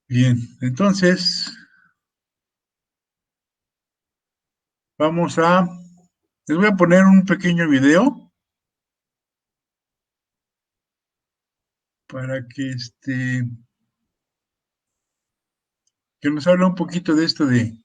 Bien, entonces les voy a poner un pequeño video para que nos hable un poquito de esto de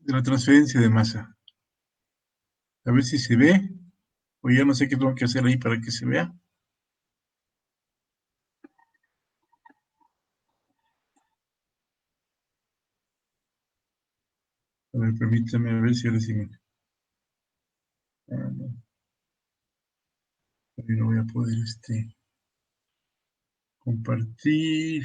la transferencia de masa. A ver si se ve, o ya no sé qué tengo que hacer ahí para que se vea. A ver, permítame a ver si ahora sí me... no, no voy a poder compartir.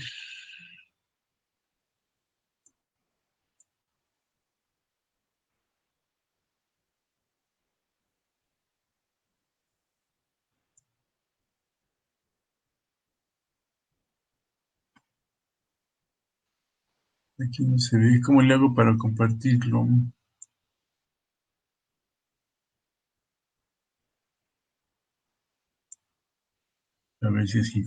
Aquí no se ve. ¿Cómo le hago para compartirlo? A ver si así.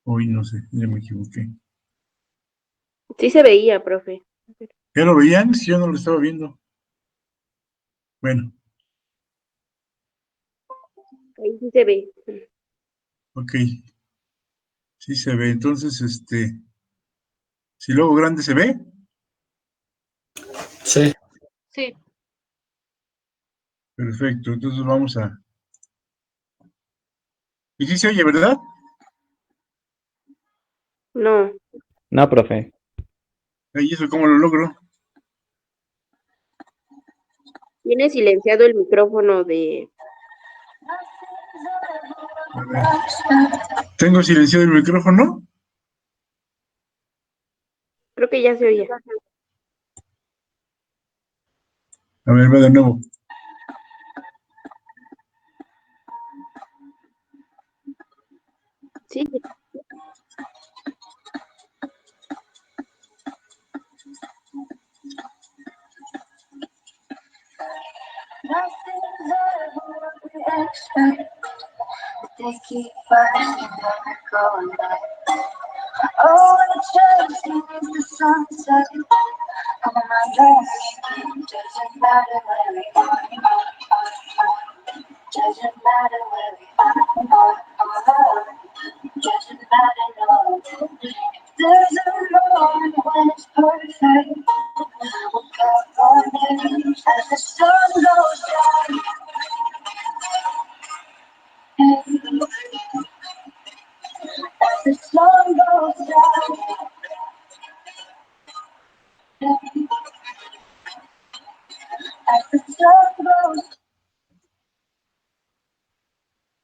Hoy no sé, ya me equivoqué. Sí se veía, profe. ¿Ya lo veían? Si yo no lo estaba viendo. Bueno, Ahí sí se ve. ok. Sí se ve. Entonces, si luego grande se ve. Sí. Sí. Perfecto. Entonces vamos a... Y sí se oye, ¿verdad? No. No, profe. ¿Y eso cómo lo logro? Tiene silenciado el micrófono de... A ver. ¿Tengo silenciado el micrófono? Creo que ya se oía. A ver, va de nuevo. Sí.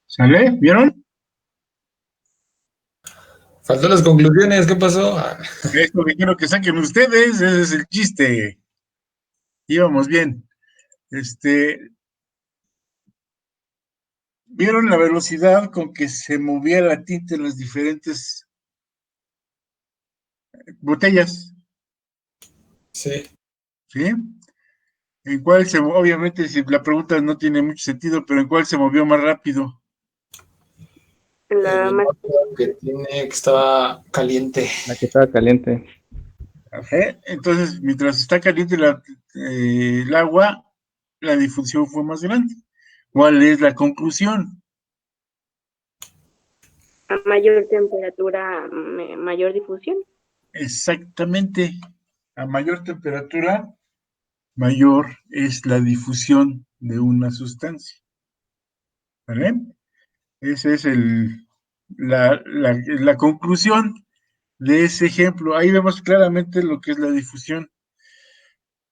¿Sale? ¿Vieron? Faltó las conclusiones, ¿qué pasó? Esto que quiero que saquen ustedes, ese es el chiste. Íbamos bien. ¿Vieron la velocidad con que se movía la tinta en las diferentes botellas? Sí. ¿Sí? ¿En cuál obviamente, si la pregunta no tiene mucho sentido, pero en cuál se movió más rápido? La El más... que estaba caliente. La que estaba caliente. Ajá. Entonces, mientras está caliente el agua, la difusión fue más grande. ¿Cuál es la conclusión? A mayor temperatura, mayor difusión. Exactamente. A mayor temperatura, mayor es la difusión de una sustancia. ¿Vale? Esa es la conclusión de ese ejemplo. Ahí vemos claramente lo que es la difusión.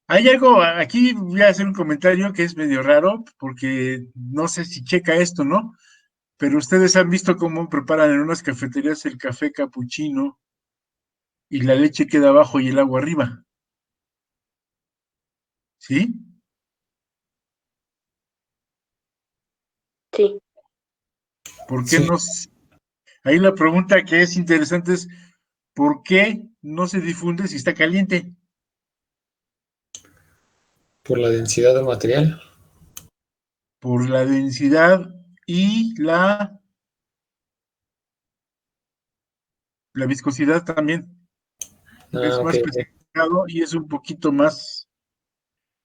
Hay algo, aquí voy a hacer un comentario que es medio raro, porque no sé si checa esto, ¿no? Pero ustedes han visto cómo preparan en unas cafeterías el café capuchino y la leche queda abajo y el agua arriba. ¿Sí? Sí. ¿Por qué Sí, no? Ahí la pregunta que es interesante es, ¿por qué no se difunde si está caliente? por la densidad del material. Por la densidad y la viscosidad también. Ah, Es ok, más ok. pesado y es un poquito más,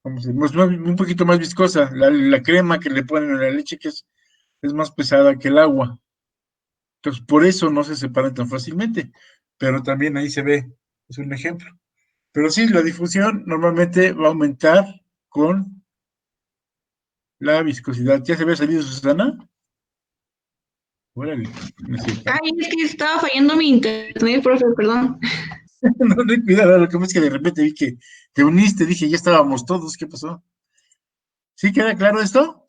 vamos a decir, un poquito más viscosa. La crema que le ponen a la leche es más pesada que el agua. Entonces, por eso no se separan tan fácilmente. Pero también ahí se ve, es un ejemplo. Pero sí, la difusión normalmente va a aumentar con la viscosidad. ¿Ya se había salido, Susana? Órale, no es cierto. Ay, es que estaba fallando mi internet, profe, perdón. No, no, cuidado, lo que pasa es que de repente vi que te uniste, dije, ya estábamos todos, ¿qué pasó? ¿Sí queda claro esto?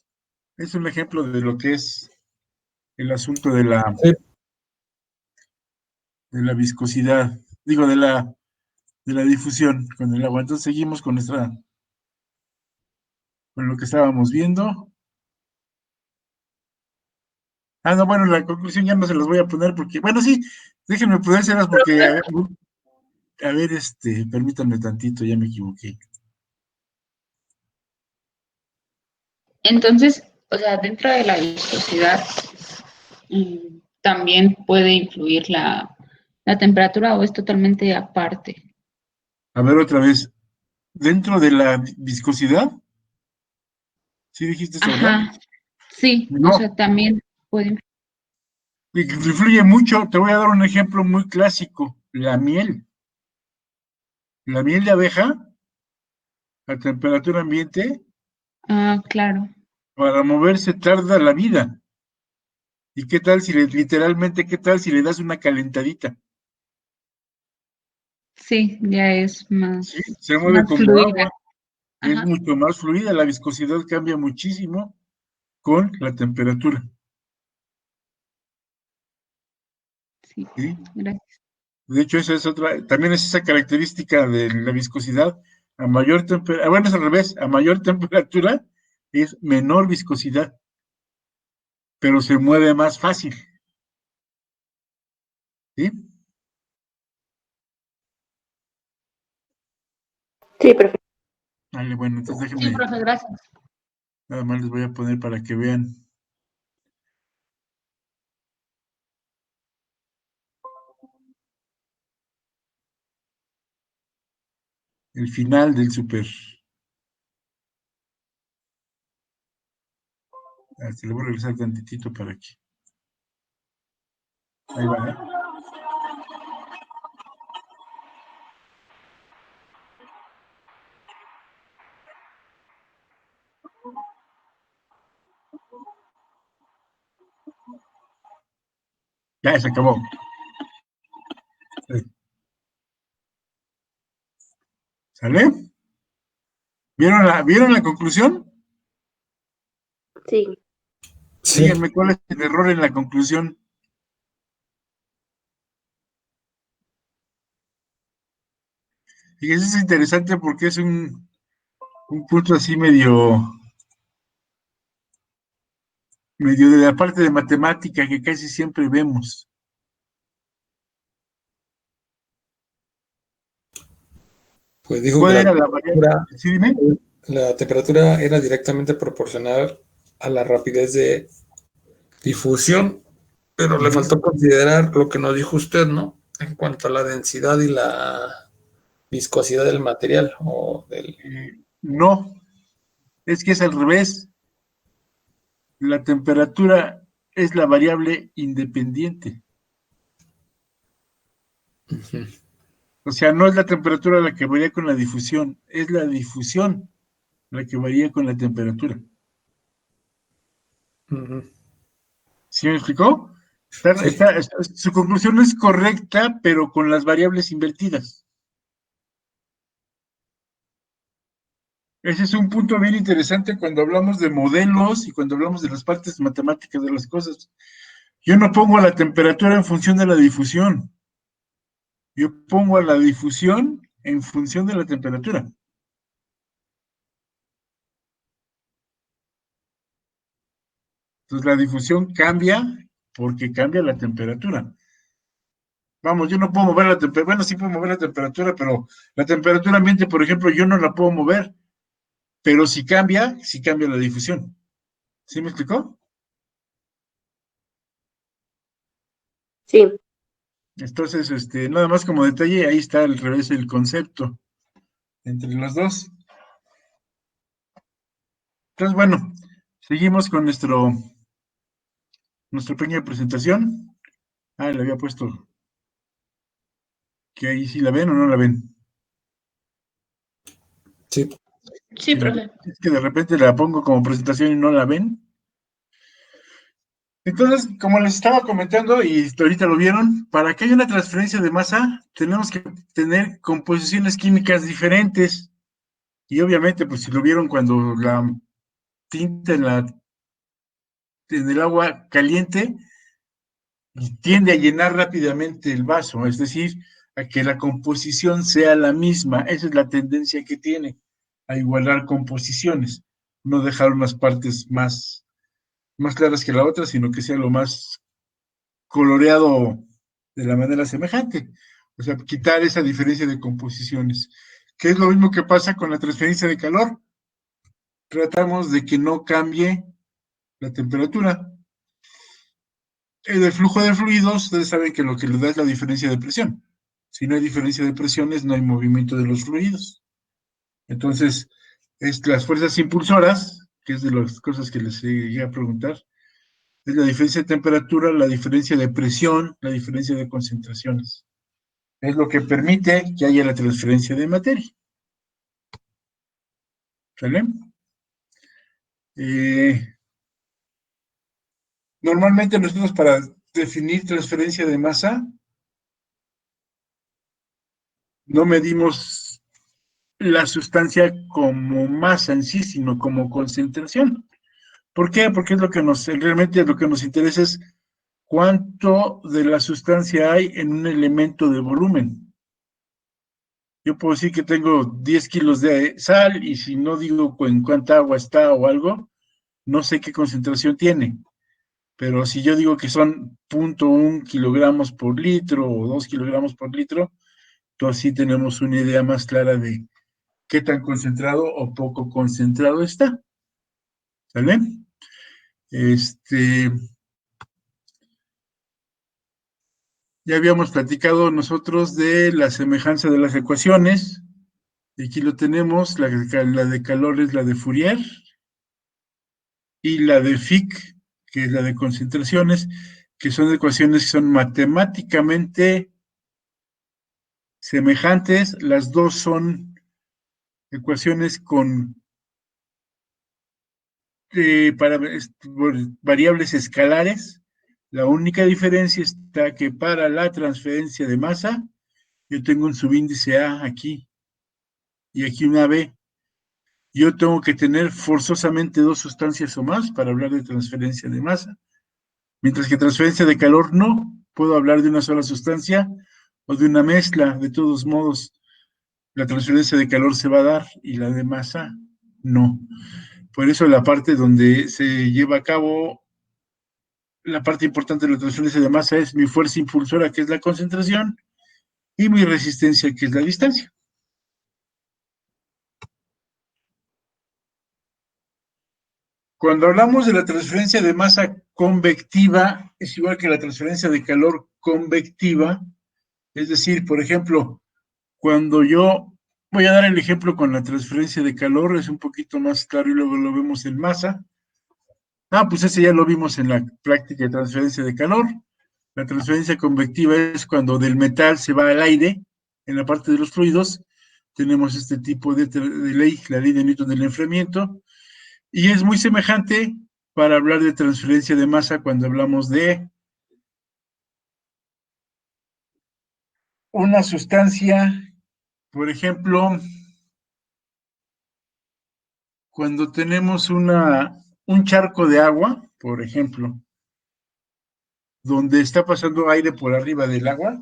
Es un ejemplo de lo que es el asunto Sí, de la viscosidad, digo, de la difusión con el agua. Entonces seguimos con lo que estábamos viendo. Ah, no, bueno, la conclusión ya no se las voy a poner porque, bueno, sí, déjenme ponérselas porque, permítanme tantito, ya me equivoqué. Entonces, o sea, dentro de la viscosidad también puede influir la temperatura o es totalmente aparte. A ver, otra vez, dentro de la viscosidad, ¿sí dijiste eso, verdad? Ajá, sí, o No, sea, también puede influir. influye mucho. Te voy a dar un ejemplo muy clásico, la miel. La miel de abeja a temperatura ambiente, Ah, claro, para moverse tarda la vida. ¿Y qué tal si literalmente, qué tal si le das una calentadita? sí, ya es Sí, se mueve más como fluida. agua, es Ajá, mucho más fluida, la viscosidad cambia muchísimo con la temperatura. sí, ¿Sí? gracias. De hecho, esa es otra, también es esa característica de la viscosidad. A mayor temperatura, bueno, es al revés, a mayor temperatura es menor viscosidad, pero se mueve más fácil. ¿Sí? Sí, perfecto. Vale, bueno, entonces Sí, déjenme, profe, gracias. nada más les voy a poner para que vean el final del super. Le voy a regresar tantitito para que. Ahí va, ¿eh? Ya se acabó. Sí. ¿Sale? ¿Vieron la conclusión? Sí. sí. Díganme cuál es el error en la conclusión. Y eso es interesante porque es un punto así medio de la parte de matemática que casi siempre vemos. Pues dijo que ¿Cuál era la variable? Sí, dime. la temperatura era directamente proporcional a la rapidez de difusión, pero le Ujú. faltó considerar lo que nos dijo usted, ¿no? En cuanto a la densidad y la viscosidad del material o del... No, es que es al revés. La temperatura es la variable independiente. Ujú, O sea, no es la temperatura la que varía con la difusión, es la difusión la que varía con la temperatura. ujú. ¿Sí me explicó? Sí, Su conclusión es correcta, pero con las variables invertidas. Ese es un punto bien interesante cuando hablamos de modelos y cuando hablamos de las partes matemáticas de las cosas. Yo no pongo la temperatura en función de la difusión. yo pongo a la difusión en función de la temperatura. Entonces la difusión cambia porque cambia la temperatura. Vamos, yo no puedo mover la temperatura, bueno, sí puedo mover la temperatura, pero la temperatura ambiente, por ejemplo, yo no la puedo mover, pero si cambia la difusión. ¿Sí me explicó? Sí, Entonces, nada más como detalle, ahí está al revés el concepto entre los dos. Entonces, bueno, seguimos con nuestra pequeña presentación. Ah, le había puesto que ahí sí la ven o no la ven. Sí. Sí, profe. Es que de repente la pongo como presentación y no la ven. Entonces, como les estaba comentando, y ahorita lo vieron, para que haya una transferencia de masa, tenemos que tener composiciones químicas diferentes. Y obviamente, pues si lo vieron cuando la tinta en el agua caliente, tiende a llenar rápidamente el vaso, es decir, a que la composición sea la misma. Esa es la tendencia que tiene, a igualar composiciones, no dejar unas partes más claras que la otra, sino que sea lo más coloreado de la manera semejante. O sea, quitar esa diferencia de composiciones, que es lo mismo que pasa con la transferencia de calor. Tratamos de que no cambie la temperatura. En el flujo de fluidos, ustedes saben que lo que le da es la diferencia de presión. Si no hay diferencia de presiones, no hay movimiento de los fluidos. Entonces, las fuerzas impulsoras, que es de las cosas que les llegué a preguntar, es la diferencia de temperatura, la diferencia de presión, la diferencia de concentraciones. Es lo que permite que haya la transferencia de materia. ¿Sale? Normalmente nosotros para definir transferencia de masa no medimos la sustancia como masa en sí, sino como concentración. ¿Por qué? Porque es realmente lo que nos interesa es cuánto de la sustancia hay en un elemento de volumen. Yo puedo decir que tengo 10 kilos de sal y si no digo en cuánta agua está o algo, no sé qué concentración tiene. Pero si yo digo que son 0.1 kilogramos por litro o 2 kilogramos por litro, entonces sí tenemos una idea más clara de qué tan concentrado o poco concentrado está. ¿Sale? Ya habíamos platicado nosotros de la semejanza de las ecuaciones. Aquí lo tenemos, la de calor es la de Fourier y la de Fick, que es la de concentraciones, que son ecuaciones que son matemáticamente semejantes. Las dos son ecuaciones con variables escalares. La única diferencia está que para la transferencia de masa, yo tengo un subíndice A aquí y aquí una B. Yo tengo que tener forzosamente dos sustancias o más para hablar de transferencia de masa, mientras que transferencia de calor no. Puedo hablar de una sola sustancia o de una mezcla. De todos modos, la transferencia de calor se va a dar y la de masa no. Por eso la parte donde se lleva a cabo la parte importante de la transferencia de masa es mi fuerza impulsora, que es la concentración, y mi resistencia, que es la distancia. Cuando hablamos de la transferencia de masa convectiva, es igual que la transferencia de calor convectiva. Es decir, por ejemplo, cuando yo voy a dar el ejemplo con la transferencia de calor, es un poquito más claro y luego lo vemos en masa. Pues ese ya lo vimos en la práctica de transferencia de calor. La transferencia convectiva es cuando del metal se va al aire, en la parte de los fluidos, tenemos este tipo de ley, la ley de Newton del enfriamiento, y es muy semejante para hablar de transferencia de masa cuando hablamos de una sustancia, por ejemplo, cuando tenemos un charco de agua, por ejemplo, donde está pasando aire por arriba del agua,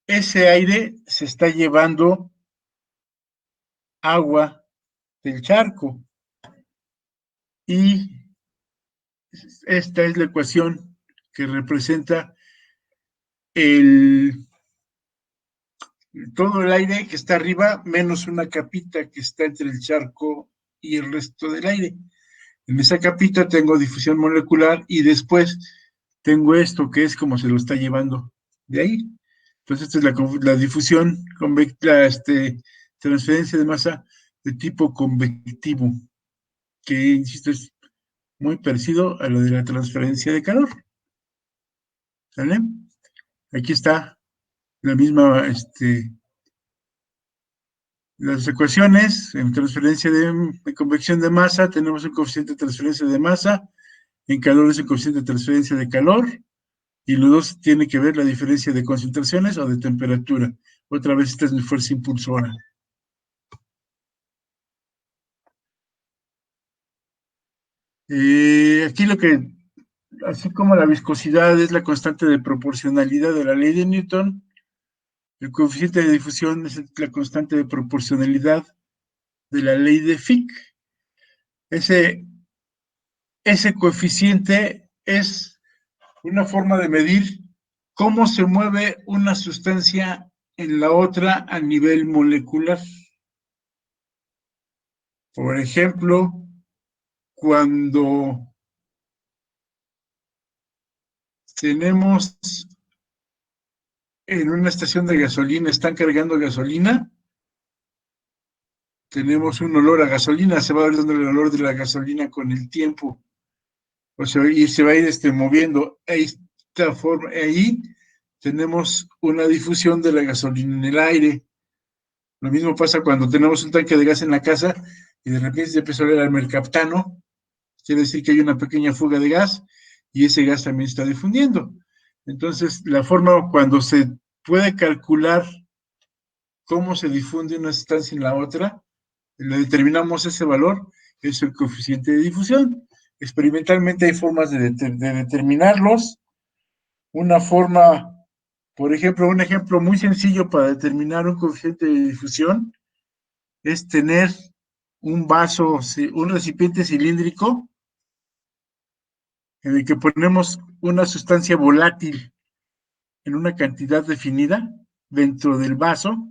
ese aire se está llevando agua del charco. Y esta es la ecuación que representa todo el aire que está arriba menos una capita que está entre el charco y el resto del aire. En esa capita tengo difusión molecular y después tengo esto que es como se lo está llevando de ahí. Entonces, esta es la difusión, transferencia de masa de tipo convectivo, que, insisto, es muy parecido a lo de la transferencia de calor. ¿Sale? Aquí está la misma, las ecuaciones. En transferencia de convección de masa tenemos un coeficiente de transferencia de masa, en calor es el coeficiente de transferencia de calor, y los dos tienen que ver la diferencia de concentraciones o de temperatura. Otra vez esta es mi fuerza impulsora. Aquí así como la viscosidad es la constante de proporcionalidad de la ley de Newton, el coeficiente de difusión es la constante de proporcionalidad de la ley de Fick. Ese coeficiente es una forma de medir cómo se mueve una sustancia en la otra a nivel molecular. Por ejemplo, cuando tenemos en una estación de gasolina, están cargando gasolina, tenemos un olor a gasolina, se va a ver dando el olor de la gasolina con el tiempo, o sea, y se va a ir moviendo. Ahí tenemos una difusión de la gasolina en el aire. Lo mismo pasa cuando tenemos un tanque de gas en la casa y de repente se empieza a ver al mercaptano, quiere decir que hay una pequeña fuga de gas y ese gas también está difundiendo. Entonces, la forma cuando se puede calcular cómo se difunde una sustancia en la otra, le determinamos ese valor, es el coeficiente de difusión. Experimentalmente hay formas de determinarlos. Una forma, por ejemplo, un ejemplo muy sencillo para determinar un coeficiente de difusión es tener un vaso, un recipiente cilíndrico en el que ponemos una sustancia volátil en una cantidad definida dentro del vaso,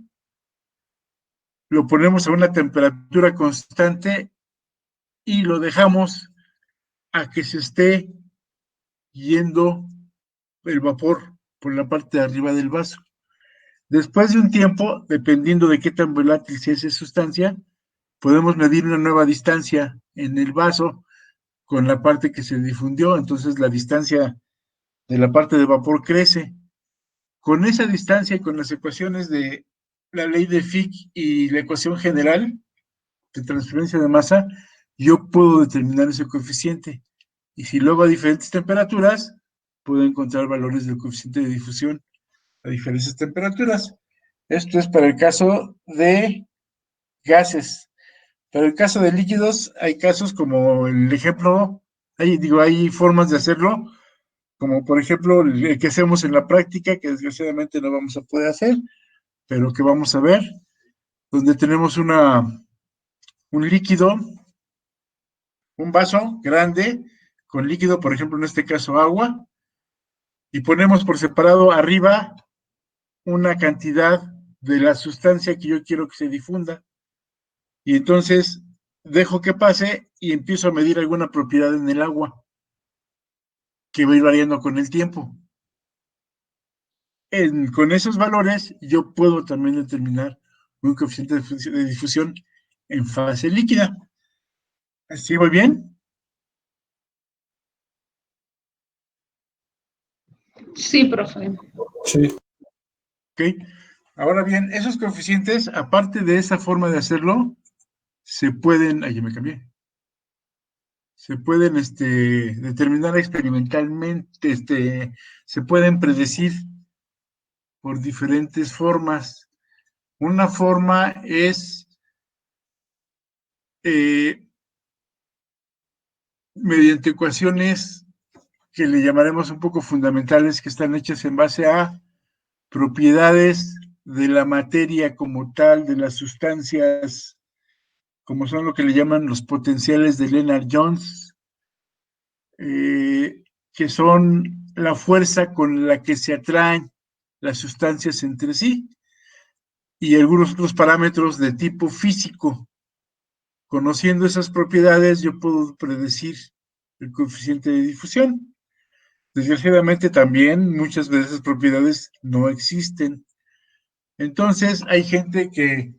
lo ponemos a una temperatura constante y lo dejamos a que se esté yendo el vapor por la parte de arriba del vaso. Después de un tiempo, dependiendo de qué tan volátil sea esa sustancia, podemos medir una nueva distancia en el vaso con la parte que se difundió, entonces la distancia de la parte de vapor crece. Con esa distancia y con las ecuaciones de la ley de Fick y la ecuación general de transferencia de masa, yo puedo determinar ese coeficiente. Y si luego a diferentes temperaturas, puedo encontrar valores del coeficiente de difusión a diferentes temperaturas. Esto es para el caso de gases. Para el caso de líquidos, hay casos como el ejemplo, hay formas de hacerlo, como por ejemplo el que hacemos en la práctica, que desgraciadamente no vamos a poder hacer, pero que vamos a ver, donde tenemos un líquido, un vaso grande con líquido, por ejemplo en este caso agua, y ponemos por separado arriba una cantidad de la sustancia que yo quiero que se difunda, y entonces dejo que pase y empiezo a medir alguna propiedad en el agua que va a ir variando con el tiempo. Con esos valores yo puedo también determinar un coeficiente de difusión en fase líquida. ¿Sí voy bien? Sí, profe. Sí. Ok. Ahora bien, esos coeficientes, aparte de esa forma de hacerlo, se pueden, ya me cambié, se pueden determinar experimentalmente, se pueden predecir por diferentes formas. Una forma es mediante ecuaciones que le llamaremos un poco fundamentales, que están hechas en base a propiedades de la materia como tal, de las sustancias, como son lo que le llaman los potenciales de Lennard-Jones, que son la fuerza con la que se atraen las sustancias entre sí, y algunos otros parámetros de tipo físico. Conociendo esas propiedades, yo puedo predecir el coeficiente de difusión. Desgraciadamente también muchas de esas propiedades no existen. Entonces hay gente que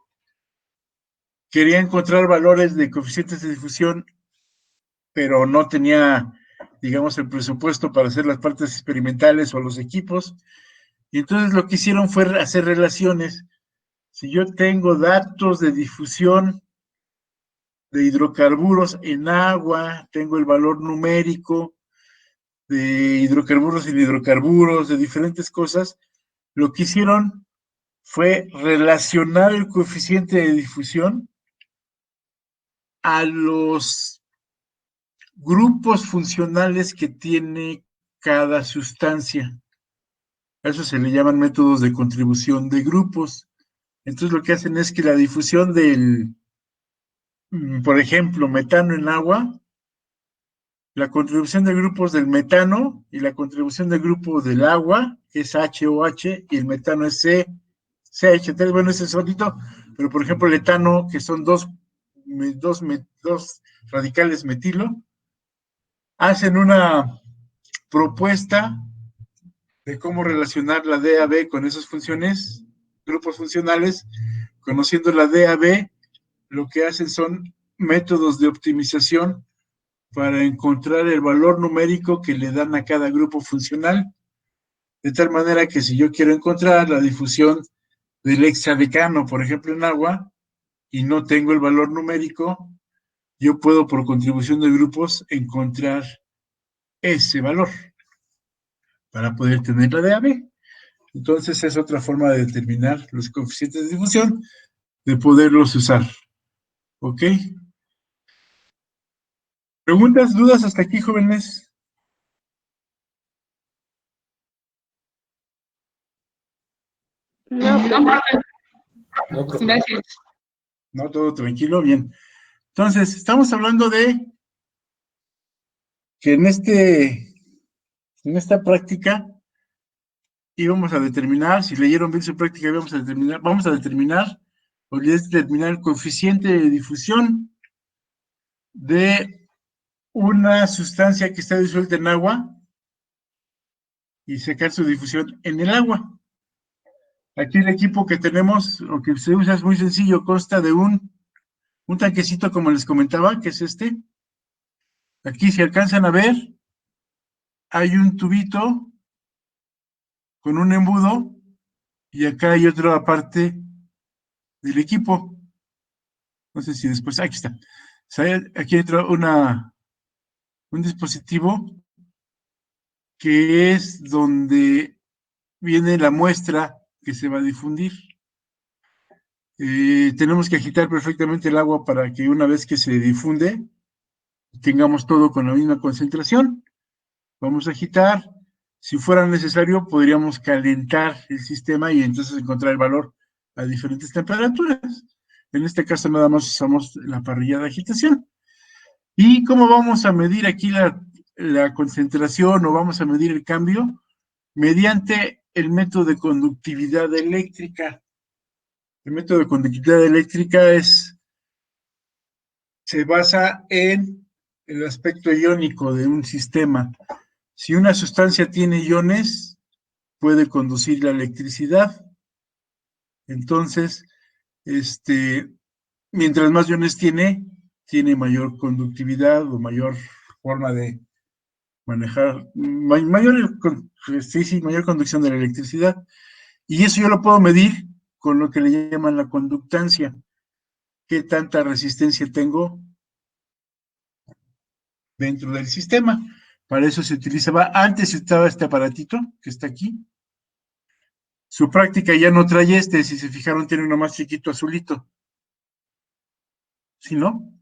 quería encontrar valores de coeficientes de difusión, pero no tenía, digamos, el presupuesto para hacer las partes experimentales o los equipos. Y entonces lo que hicieron fue hacer relaciones. Si yo tengo datos de difusión de hidrocarburos en agua, tengo el valor numérico de hidrocarburos sin hidrocarburos, de diferentes cosas, lo que hicieron fue relacionar el coeficiente de difusión a los grupos funcionales que tiene cada sustancia. A eso se le llaman métodos de contribución de grupos. Entonces lo que hacen es que la difusión del, por ejemplo, metano en agua, la contribución de grupos del metano y la contribución del grupo del agua, que es HOH, y el metano es CH3, bueno, ese es solito, pero por ejemplo el etano, que son dos radicales metilo, hacen una propuesta de cómo relacionar la DAB con esas funciones, grupos funcionales. Conociendo la DAB, lo que hacen son métodos de optimización para encontrar el valor numérico que le dan a cada grupo funcional, de tal manera que si yo quiero encontrar la difusión del hexadecano, por ejemplo, en agua, y no tengo el valor numérico, yo puedo, por contribución de grupos, encontrar ese valor para poder tener la DAB. Entonces es otra forma de determinar los coeficientes de difusión, de poderlos usar. ¿Ok? ¿Preguntas, dudas hasta aquí, jóvenes? No, No, profe. profe, No, profe. gracias. No, todo tranquilo, bien. Entonces, estamos hablando de que en esta práctica íbamos a determinar, si leyeron bien su práctica, vamos a determinar, el coeficiente de difusión de una sustancia que está disuelta en agua y sacar su difusión en el agua. Aquí el equipo que tenemos, o que se usa, es muy sencillo, consta de un tanquecito, como les comentaba, que es este. Aquí, si alcanzan a ver, hay un tubito con un embudo y acá hay otra parte del equipo. No sé si después, aquí está. Aquí hay un dispositivo que es donde viene la muestra que se va a difundir. Tenemos que agitar perfectamente el agua para que una vez que se difunde, tengamos todo con la misma concentración. Vamos a agitar. Si fuera necesario, podríamos calentar el sistema y entonces encontrar el valor a diferentes temperaturas. En este caso, nada más usamos la parrilla de agitación. ¿Y cómo vamos a medir aquí la concentración o vamos a medir el cambio? Mediante el método de conductividad eléctrica. El método de conductividad eléctrica se basa en el aspecto iónico de un sistema. Si una sustancia tiene iones, puede conducir la electricidad. Entonces, mientras más iones tiene mayor conductividad o mayor forma de manejar, mayor conducción de la electricidad. Y eso yo lo puedo medir con lo que le llaman la conductancia. ¿Qué tanta resistencia tengo dentro del sistema? Para eso se utilizaba, antes se usaba este aparatito que está aquí. Su práctica ya no trae si se fijaron, tiene uno más chiquito azulito. ¿Sí, no?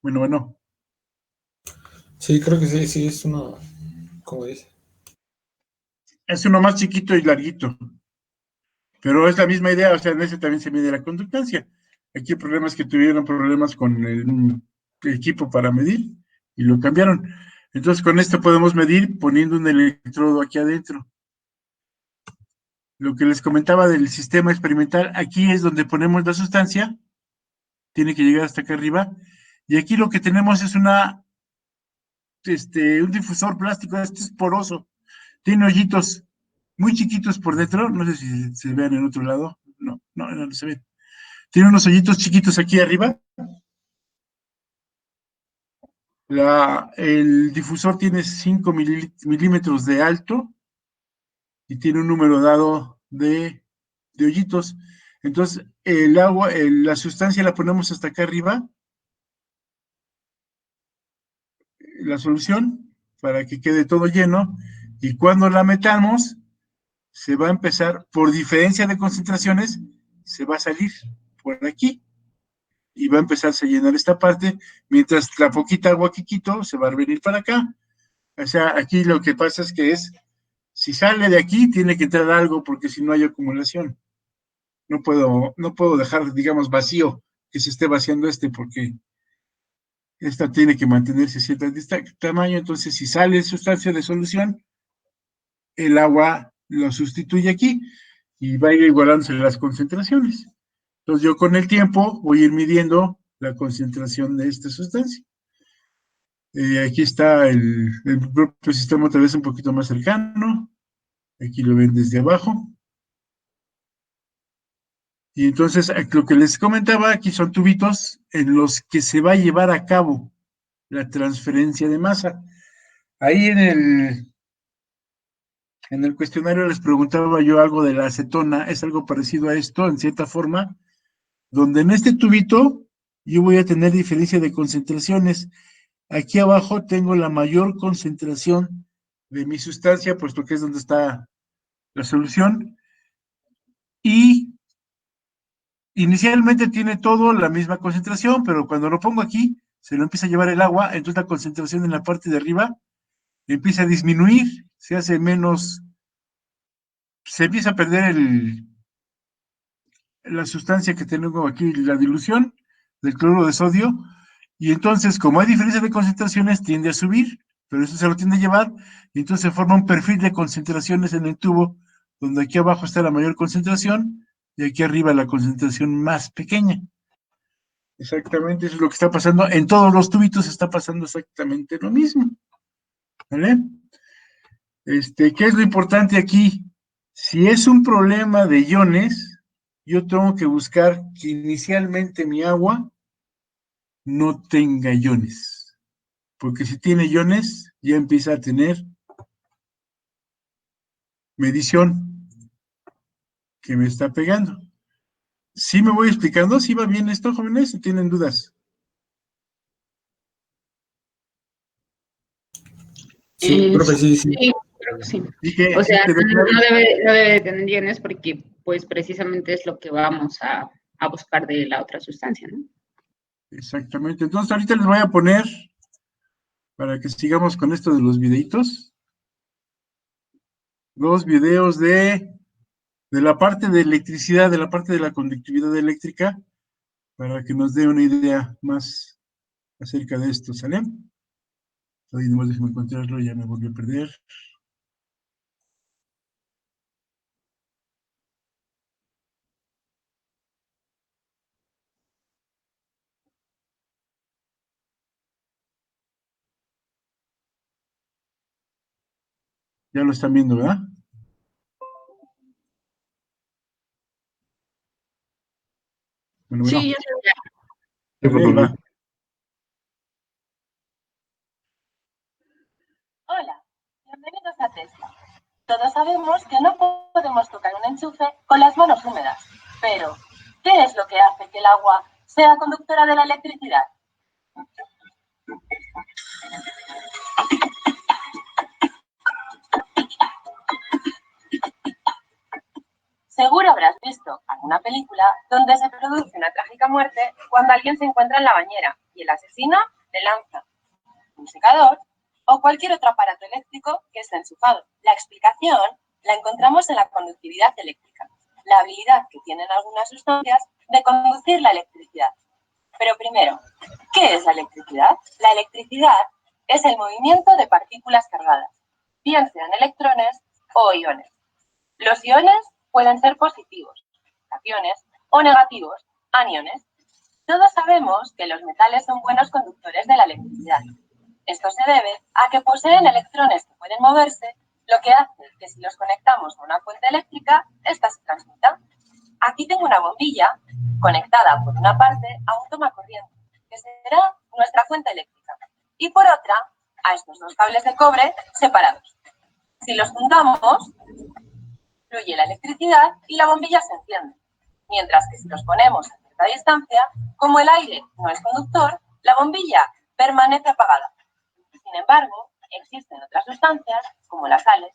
Bueno. Sí, creo que sí, sí, es uno. como dice. Es uno más chiquito y larguito. Pero es la misma idea, o sea, en ese también se mide la conductancia. Aquí el problema es que tuvieron problemas con el equipo para medir y lo cambiaron. Entonces, con esto podemos medir poniendo un electrodo aquí adentro. Lo que les comentaba del sistema experimental, aquí es donde ponemos la sustancia, tiene que llegar hasta acá arriba, y aquí lo que tenemos es un difusor plástico, este es poroso, tiene hoyitos muy chiquitos por dentro, no sé si se vean en otro lado, no se ven. Tiene unos hoyitos chiquitos aquí arriba. El difusor tiene 5 milímetros de alto y tiene un número dado de hoyitos. Entonces, el agua, la sustancia la ponemos hasta acá arriba, la solución, para que quede todo lleno, y cuando la metamos, se va a empezar, por diferencia de concentraciones, se va a salir por aquí, y va a empezarse a llenar esta parte, mientras la poquita agua que quito se va a venir para acá. O sea, aquí lo que pasa es que si sale de aquí, tiene que entrar algo, porque si no hay acumulación. No puedo dejar, digamos, vacío, que se esté vaciando porque esta tiene que mantenerse cierto tamaño, entonces si sale sustancia de solución, el agua lo sustituye aquí y va a ir igualándose las concentraciones. Entonces yo con el tiempo voy a ir midiendo la concentración de esta sustancia. Aquí está el propio sistema otra vez un poquito más cercano. Aquí lo ven desde abajo. Y entonces lo que les comentaba, aquí son tubitos en los que se va a llevar a cabo la transferencia de masa. Ahí en el cuestionario les preguntaba yo algo de la acetona, es algo parecido a esto, en cierta forma, donde en este tubito yo voy a tener diferencia de concentraciones. Aquí abajo tengo la mayor concentración de mi sustancia, puesto que es donde está la solución, y inicialmente tiene todo la misma concentración, pero cuando lo pongo aquí, se lo empieza a llevar el agua, entonces la concentración en la parte de arriba empieza a disminuir, se hace menos, se empieza a perder la sustancia que tengo aquí, la dilución del cloruro de sodio, y entonces, como hay diferencia de concentraciones, tiende a subir, pero eso se lo tiende a llevar, y entonces se forma un perfil de concentraciones en el tubo, donde aquí abajo está la mayor concentración, y aquí arriba la concentración más pequeña. Exactamente, eso es lo que está pasando. En todos los tubitos está pasando exactamente lo mismo. ¿Vale? ¿Qué es lo importante aquí? Si es un problema de iones, yo tengo que buscar que inicialmente mi agua no tenga iones. Porque si tiene iones, ya empieza a tener medición que me está pegando. ¿Sí me voy explicando? ¿Sí va bien esto, jóvenes? ¿O tienen dudas? Sí, profe, sí. Sí, creo que sí. ¿Y qué? O ¿Sí sea, quedó claro? no debe de tener iones porque, pues, precisamente es lo que vamos a buscar de la otra sustancia, ¿no? Exactamente. Entonces, ahorita les voy a poner, para que sigamos con esto de los videitos, dos videos de la parte de electricidad, de la parte de la conductividad eléctrica, para que nos dé una idea más acerca de esto, ¿sale? Ahí nomás déjenme encontrarlo, ya me volví a perder. Ya lo están viendo, ¿verdad? Bueno, Sí, bueno, ya. Sí, ahí va. profe. Hola, bienvenidos a Tesla. Todos sabemos que no podemos tocar un enchufe con las manos húmedas, pero ¿qué es lo que hace que el agua sea conductora de la electricidad? Seguro habrás visto alguna película donde se produce una trágica muerte cuando alguien se encuentra en la bañera y el asesino le lanza un secador o cualquier otro aparato eléctrico que esté enchufado. La explicación la encontramos en la conductividad eléctrica, la habilidad que tienen algunas sustancias de conducir la electricidad. Pero primero, ¿qué es la electricidad? La electricidad es el movimiento de partículas cargadas, bien sean electrones o iones. Los iones pueden ser positivos, cationes, o negativos, aniones. Todos sabemos que los metales son buenos conductores de la electricidad. Esto se debe a que poseen electrones que pueden moverse, lo que hace que si los conectamos a una fuente eléctrica, ésta se transmita. Aquí tengo una bombilla conectada por una parte a un toma corriente, que será nuestra fuente eléctrica, y por otra a estos dos cables de cobre separados. Si los juntamos, fluye la electricidad y la bombilla se enciende. Mientras que si los ponemos a cierta distancia, como el aire no es conductor, la bombilla permanece apagada. Sin embargo, existen otras sustancias, como las sales,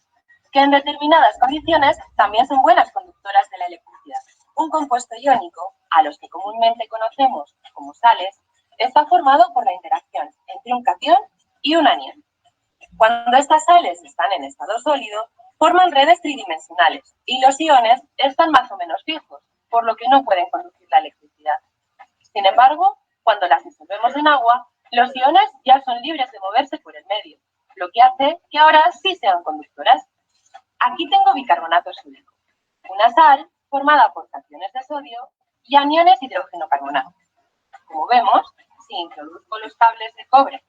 que en determinadas condiciones también son buenas conductoras de la electricidad. Un compuesto iónico, a los que comúnmente conocemos como sales, está formado por la interacción entre un catión y un anión. Cuando estas sales están en estado sólido, forman redes tridimensionales y los iones están más o menos fijos, por lo que no pueden conducir la electricidad. Sin embargo, cuando las disolvemos en agua, los iones ya son libres de moverse por el medio, lo que hace que ahora sí sean conductoras. Aquí tengo bicarbonato sódico, una sal formada por cationes de sodio y aniones de hidrógeno carbonato. Como vemos, si introduzco los cables de cobre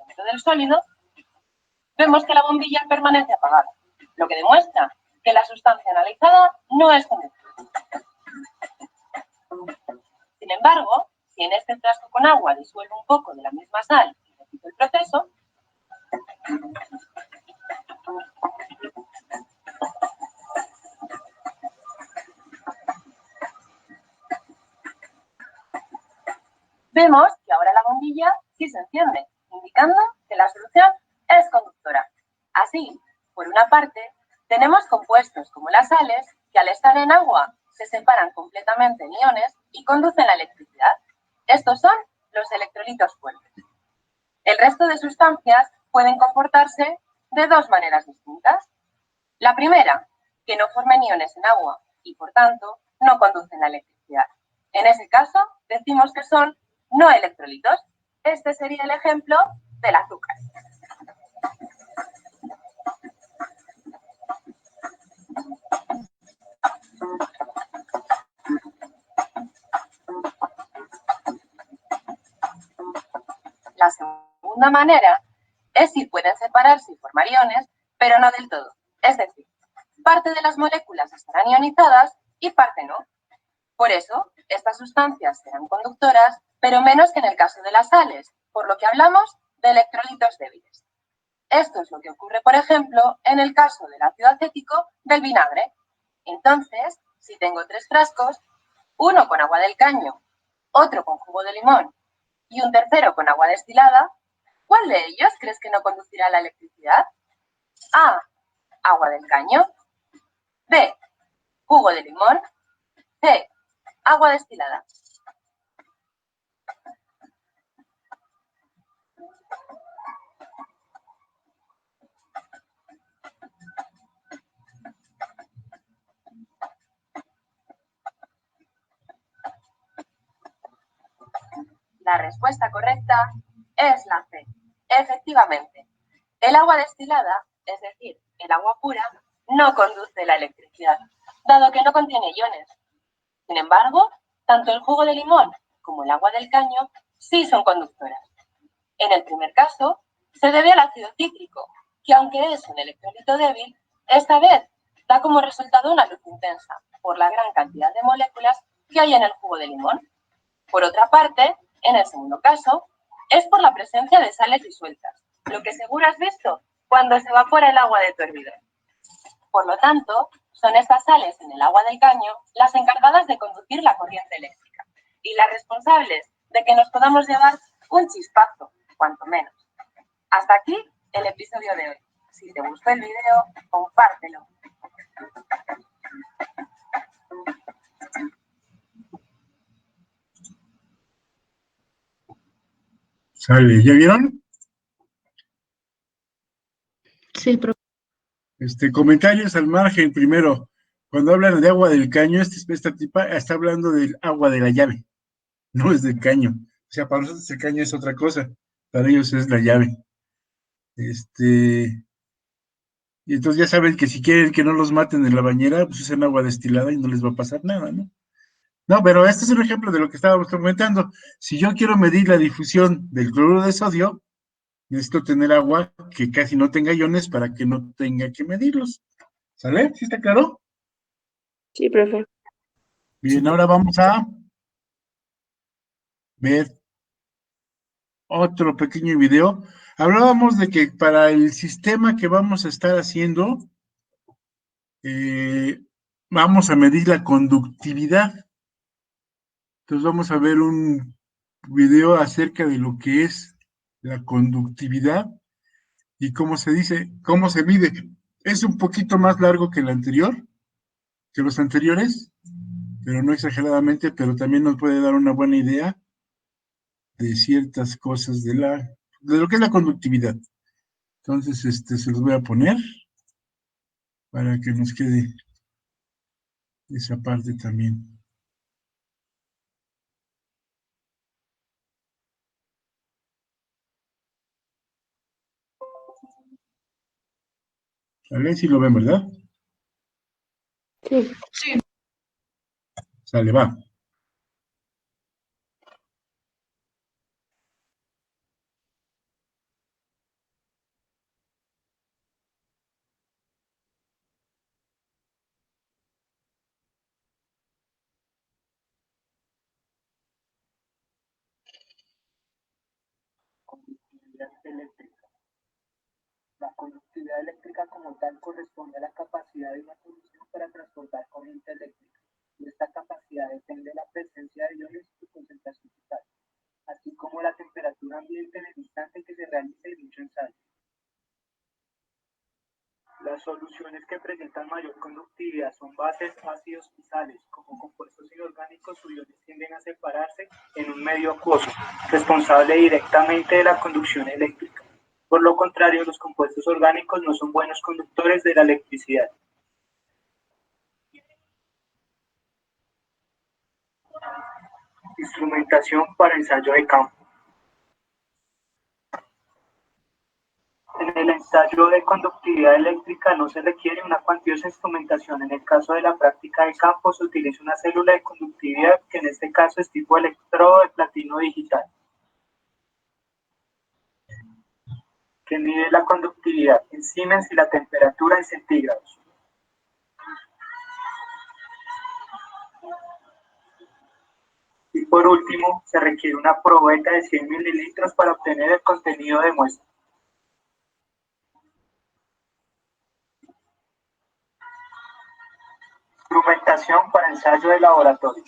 dentro del sólido, vemos que la bombilla permanece apagada, lo que demuestra que la sustancia analizada no es conductora. Sin embargo, si en este frasco con agua disuelvo un poco de la misma sal y repito el proceso, vemos que ahora la bombilla sí se enciende, indicando que la solución es conductora. Así, por una parte, tenemos compuestos como las sales, que al estar en agua se separan completamente en iones y conducen la electricidad. Estos son los electrolitos fuertes. El resto de sustancias pueden comportarse de dos maneras distintas. La primera, que no formen iones en agua y, por tanto, no conducen la electricidad. En ese caso, decimos que son no electrolitos. Este sería el ejemplo del azúcar. La segunda manera es si pueden separarse y formar iones, pero no del todo. Es decir, parte de las moléculas estarán ionizadas y parte no. Por eso, estas sustancias serán conductoras, pero menos que en el caso de las sales, por lo que hablamos de electrolitos débiles. Esto es lo que ocurre, por ejemplo, en el caso del ácido acético del vinagre. Entonces, si tengo 3 frascos, uno con agua del caño, otro con jugo de limón y un tercero con agua destilada, ¿cuál de ellos crees que no conducirá la electricidad? A, agua del caño. B, jugo de limón. C, agua destilada. La respuesta correcta es la C. Efectivamente, el agua destilada, es decir, el agua pura, no conduce la electricidad, dado que no contiene iones. Sin embargo, tanto el jugo de limón como el agua del caño sí son conductoras. En el primer caso, se debe al ácido cítrico, que aunque es un electrolito débil, esta vez da como resultado una luz intensa, por la gran cantidad de moléculas que hay en el jugo de limón. Por otra parte, en el segundo caso, es por la presencia de sales disueltas, lo que seguro has visto cuando se evapora el agua de tu hervidor. Por lo tanto, son estas sales en el agua del caño las encargadas de conducir la corriente eléctrica y las responsables de que nos podamos llevar un chispazo, cuanto menos. Hasta aquí el episodio de hoy. Si te gustó el video, compártelo. Sale, ¿ya vieron? Sí, profe. Comentarios al margen. Primero, cuando hablan de agua del caño, esta tipa está hablando del agua de la llave, no es del caño. O sea, para nosotros el caño es otra cosa, para ellos es la llave. Y entonces ya saben que si quieren que no los maten en la bañera, pues usen agua destilada y no les va a pasar nada, ¿no? No, pero este es un ejemplo de lo que estábamos comentando. Si yo quiero medir la difusión del cloruro de sodio, necesito tener agua que casi no tenga iones para que no tenga que medirlos. ¿Sale? ¿Sí está claro? Sí, profe. Bien, ahora vamos a ver otro pequeño video. Hablábamos de que para el sistema que vamos a estar haciendo, vamos a medir la conductividad. Entonces vamos a ver un video acerca de lo que es la conductividad y cómo se dice, cómo se mide. Es un poquito más largo que el anterior, que los anteriores, pero no exageradamente, pero también nos puede dar una buena idea de ciertas cosas de lo que es la conductividad. Entonces, se los voy a poner para que nos quede esa parte también. ¿Sale? Sí lo ven, ¿verdad? Sí. Sí. Sale, va. Conductividad eléctrica. La conductividad eléctrica como tal corresponde a la capacidad de una solución para transportar corriente eléctrica, y esta capacidad depende de la presencia de iones y su concentración total, así como la temperatura ambiente en el instante en que se realice dicho ensayo. Las soluciones que presentan mayor conductividad son bases, ácidos y sales. Como compuestos inorgánicos, sus iones tienden a separarse en un medio acuoso, responsable directamente de la conducción eléctrica. Por lo contrario, los compuestos orgánicos no son buenos conductores de la electricidad. Instrumentación para ensayo de campo. En el ensayo de conductividad eléctrica no se requiere una cuantiosa instrumentación. En el caso de la práctica de campo se utiliza una célula de conductividad, que en este caso es tipo electrodo de platino digital, que mide la conductividad en Siemens y la temperatura en centígrados. Y por último, se requiere una probeta de 100 mililitros para obtener el contenido de muestra. Instrumentación para ensayo de laboratorio.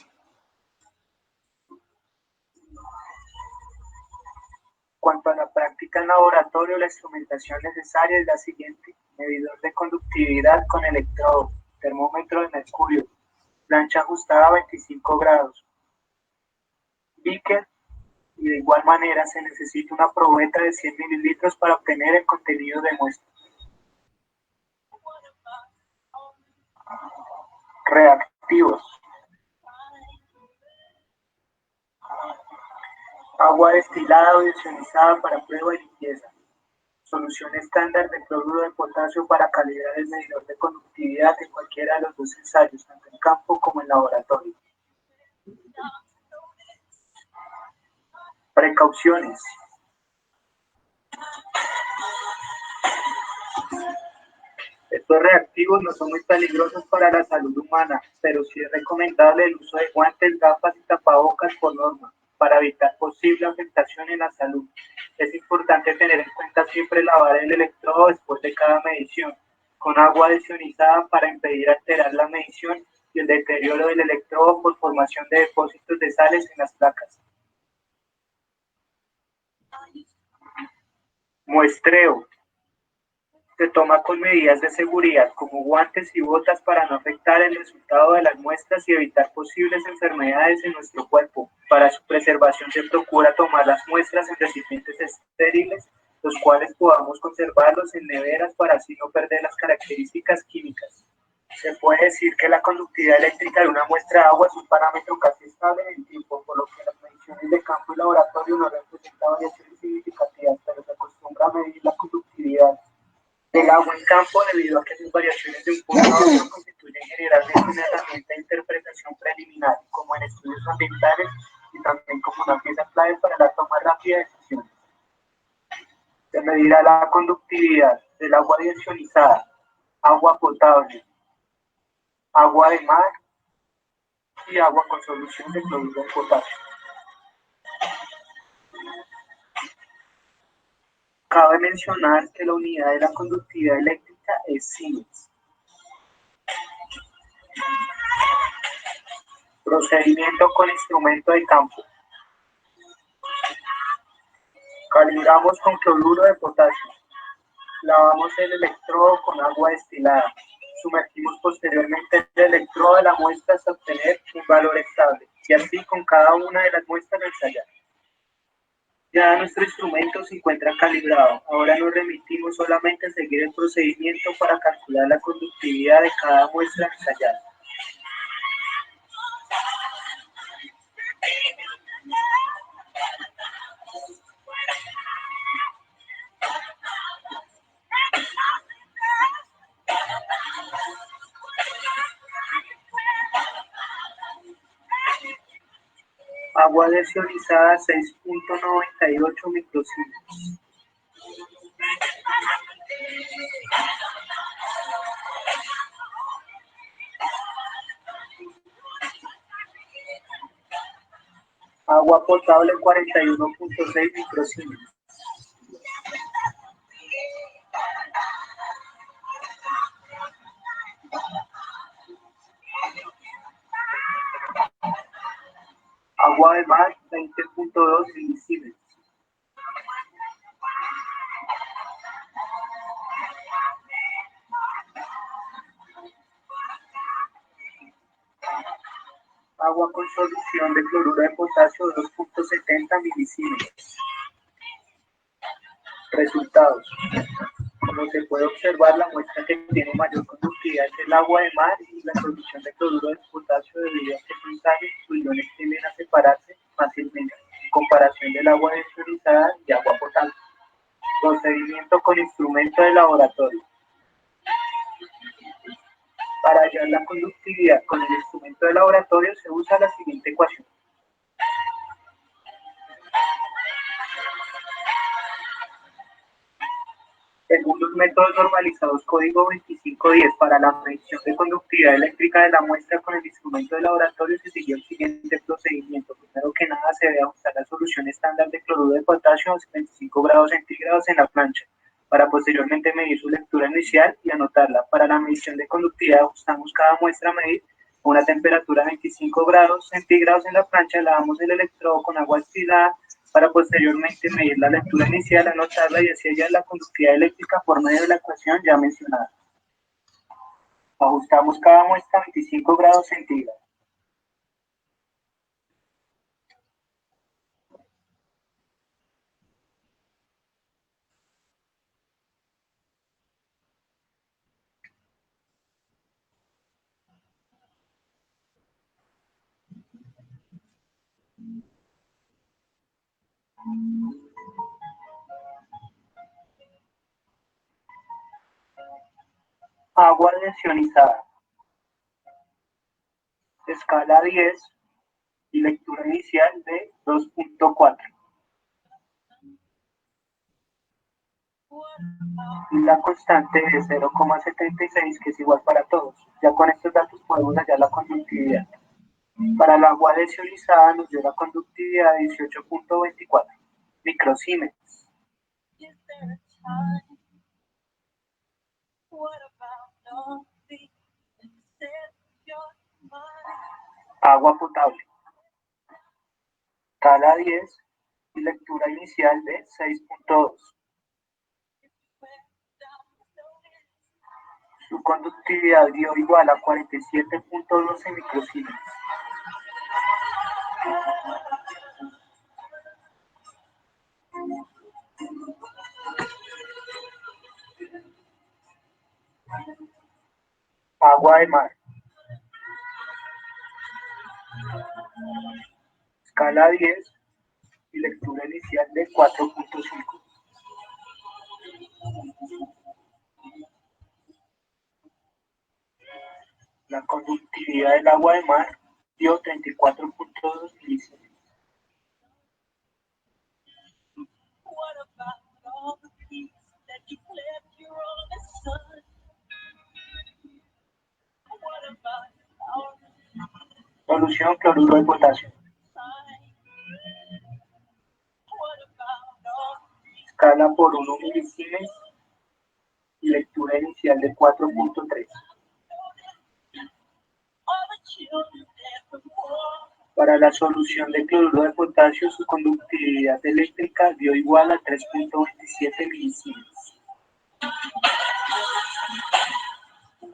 Cuanto a la práctica en laboratorio, la instrumentación necesaria es la siguiente: medidor de conductividad con electrodo, termómetro de mercurio, plancha ajustada a 25 grados, beaker, y de igual manera se necesita una probeta de 100 mililitros para obtener el contenido de muestra. Reactivos. Agua destilada o desionizada para prueba y limpieza. Solución estándar de cloruro de potasio para calibrar el medidor de conductividad en cualquiera de los dos ensayos, tanto en campo como en laboratorio. Precauciones. Estos reactivos no son muy peligrosos para la salud humana, pero sí es recomendable el uso de guantes, gafas y tapabocas por norma, para evitar posible afectación en la salud. Es importante tener en cuenta siempre lavar el electrodo después de cada medición, con agua desionizada para impedir alterar la medición y el deterioro del electrodo por formación de depósitos de sales en las placas. Muestreo. Se toma con medidas de seguridad como guantes y botas para no afectar el resultado de las muestras y evitar posibles enfermedades en nuestro cuerpo. Para su preservación se procura tomar las muestras en recipientes estériles, los cuales podamos conservarlos en neveras para así no perder las características químicas. Se puede decir que la conductividad eléctrica de una muestra de agua es un parámetro casi estable en el tiempo, por lo que las mediciones de campo y laboratorio no representan variaciones significativas, pero se acostumbra a medir la conductividad del agua en campo debido a que sus variaciones de un punto a otro constituyen generalmente una herramienta de interpretación preliminar, como en estudios ambientales y también como una pieza clave para la toma rápida de decisiones. Se medirá la conductividad del agua desionizada, agua potable, agua de mar y agua con solución de cloruro de potasio. Cabe mencionar que la unidad de la conductividad eléctrica es Siemens. Procedimiento con instrumento de campo. Calibramos con cloruro de potasio. Lavamos el electrodo con agua destilada. Sumergimos posteriormente el electrodo de la muestra hasta obtener un valor estable, y así con cada una de las muestras ensayar. Ya nuestro instrumento se encuentra calibrado. Ahora nos remitimos solamente a seguir el procedimiento para calcular la conductividad de cada muestra ensayada. Agua desionizada 6.98 microsiemens. Agua potable 41.6 microsiemens. Agua de mar 20.2 milisiemens. Agua con solución de cloruro de potasio 2.70 milisiemens. Resultados. Como se puede observar, la muestra que tiene mayor conductividad es el agua de mar y la solución de cloruro de potasio debido a que sus sales y iones tienden a separarse fácilmente en comparación del agua desionizada y agua potable. Procedimiento con instrumento de laboratorio. Para hallar la conductividad con el instrumento de laboratorio se usa la siguiente ecuación. Según los métodos normalizados código 2510 para la medición de conductividad eléctrica de la muestra con el instrumento de laboratorio se siguió el siguiente procedimiento. Primero que nada se debe ajustar la solución estándar de cloruro de potasio a 25 grados centígrados en la plancha, para posteriormente medir su lectura inicial y anotarla. Para la medición de conductividad ajustamos cada muestra a medir a una temperatura de 25 grados centígrados en la plancha, lavamos el electrodo con agua destilada para posteriormente medir la lectura inicial, anotarla y así hallar la conductividad eléctrica por medio de la ecuación ya mencionada. Ajustamos cada muestra a 25 grados centígrados. Agua desionizada. Escala 10 y lectura inicial de 2.4. Y la constante de 0,76, que es igual para todos. Ya con estos datos podemos hallar la conductividad. Para la agua desionizada nos dio la conductividad de 18.24 microsiemens. Agua potable. Escala 10 y lectura inicial de 6.2. Su conductividad dio igual a 47.12 microsiemens. Agua de mar. Escala 10 y lectura inicial de 4.5. La conductividad del agua de mar dio 34.2 milisiemens. Solución cloruro de potasio. Escala por 1 milisiemens y lectura inicial de 4.3. Para la solución de cloruro de potasio, su conductividad eléctrica dio igual a 3.27 milisiemens.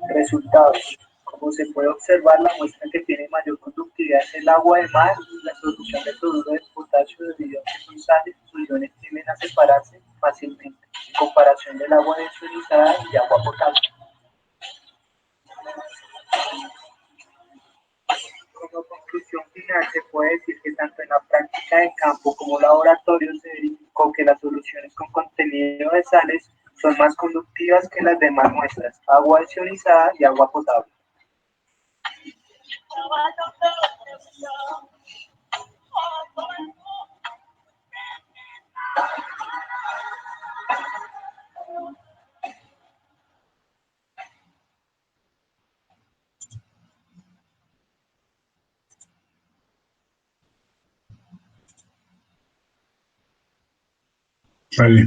Resultados. Como se puede observar, la muestra que tiene mayor conductividad es el agua de mar. La solución de cloruro de potasio, debido a que son sales, sus iones tienden a separarse fácilmente, en comparación del agua desionizada y agua potable. Como conclusión final, se puede decir que tanto en la práctica de campo como laboratorio se verificó que las soluciones con contenido de sales son más conductivas que las demás muestras, agua desionizada y agua potable. Vale.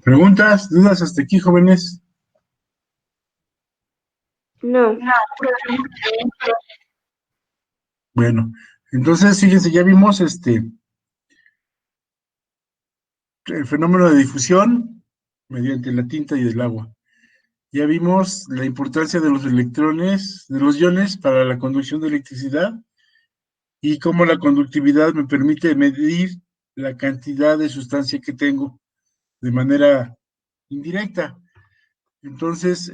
¿Preguntas, dudas hasta aquí, jóvenes? No. Bueno, entonces, fíjense, ya vimos el fenómeno de difusión mediante la tinta y el agua. Ya vimos la importancia de los electrones, de los iones para la conducción de electricidad y cómo la conductividad me permite medir la cantidad de sustancia que tengo de manera indirecta. Entonces,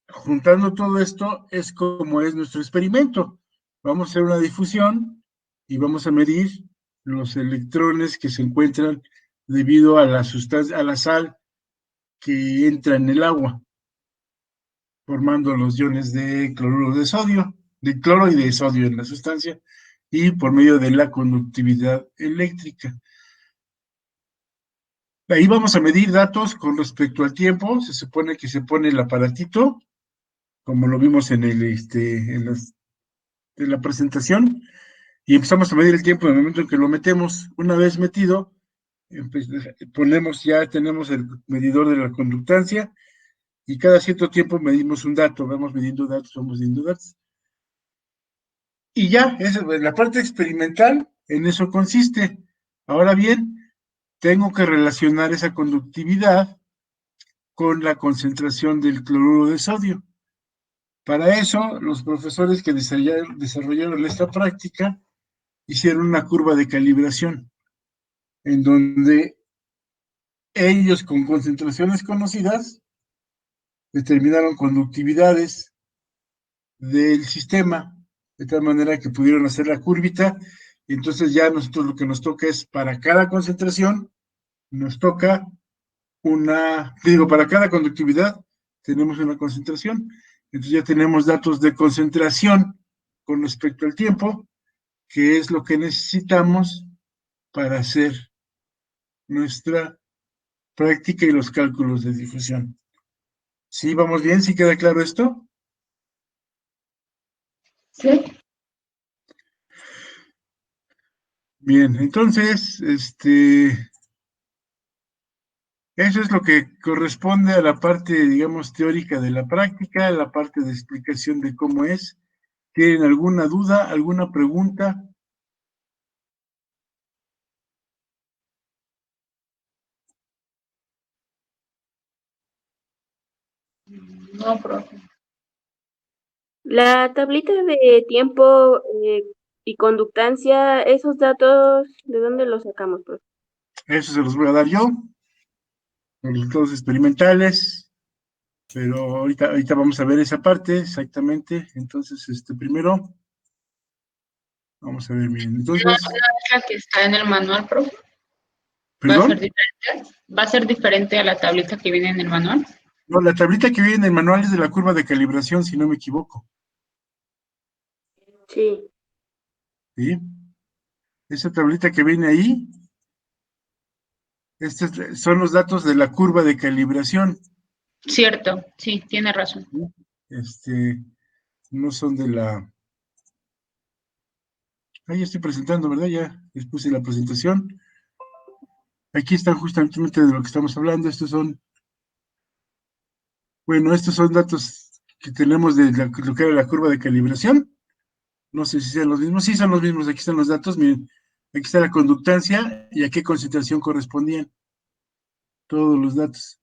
juntando todo esto es como es nuestro experimento. Vamos a hacer una difusión y vamos a medir los electrones que se encuentran debido a la sustancia, a la sal que entra en el agua, formando los iones de cloruro de sodio, de cloro y de sodio en la sustancia, y por medio de la conductividad eléctrica. Ahí vamos a medir datos con respecto al tiempo. Se supone que se pone el aparatito, como lo vimos en la presentación, y empezamos a medir el tiempo en el momento en que lo metemos. Una vez metido, tenemos el medidor de la conductancia, y cada cierto tiempo medimos un dato, vamos midiendo datos. Y ya, la parte experimental, en eso consiste. Ahora bien, tengo que relacionar esa conductividad con la concentración del cloruro de sodio. Para eso, los profesores que desarrollaron esta práctica hicieron una curva de calibración, en donde ellos, con concentraciones conocidas, determinaron conductividades del sistema, de tal manera que pudieron hacer la curvita. Y entonces ya nosotros lo que nos toca es, para cada concentración, nos toca para cada conductividad tenemos una concentración. Entonces ya tenemos datos de concentración con respecto al tiempo, que es lo que necesitamos para hacer nuestra práctica y los cálculos de difusión. ¿Sí, vamos bien? ¿Sí queda claro esto? Sí. Bien, entonces, eso es lo que corresponde a la parte, digamos, teórica de la práctica, a la parte de explicación de cómo es. ¿Tienen alguna duda, alguna pregunta? No, profe. La tablita de tiempo y conductancia, esos datos, ¿de dónde los sacamos, profe? Eso se los voy a dar yo. Los resultados experimentales. Pero ahorita vamos a ver esa parte exactamente. Entonces, primero, vamos a ver, miren. No, Entonces, no es la que está en el manual, profe. ¿Va a ser ¿perdón? diferente? ¿Va a ser diferente a la tablita que viene en el manual? No, la tablita que viene en el manual es de la curva de calibración, si no me equivoco. Sí. ¿Sí? Esa tablita que viene ahí, son los datos de la curva de calibración. Cierto, sí, tiene razón. ¿Sí? No son de la... Ahí estoy presentando, ¿verdad? Ya les puse la presentación. Aquí están justamente de lo que estamos hablando. Estos son datos que tenemos de lo que era la curva de calibración. No sé si sean los mismos. Sí, son los mismos. Aquí están los datos. Miren, aquí está la conductancia y a qué concentración correspondían todos los datos.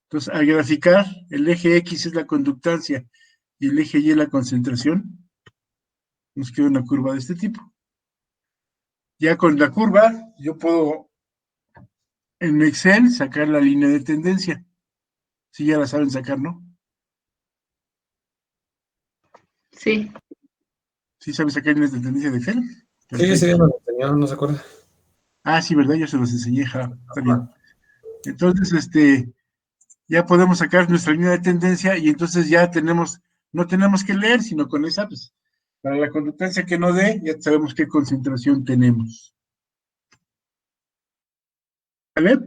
Entonces, al graficar, el eje X es la conductancia y el eje Y es la concentración. Nos queda una curva de este tipo. Ya con la curva, yo puedo en Excel sacar la línea de tendencia. Si ya la saben sacar, ¿no? Sí. ¿Sí saben sacar líneas de tendencia de Excel? Sí, ese día me lo enseñaron, no se acuerda. Ah, sí, ¿verdad? Yo se los enseñé, está bien. Entonces, ya podemos sacar nuestra línea de tendencia y entonces ya no tenemos que leer, sino con esa, pues, para la conductancia que no dé, ya sabemos qué concentración tenemos. ¿Vale?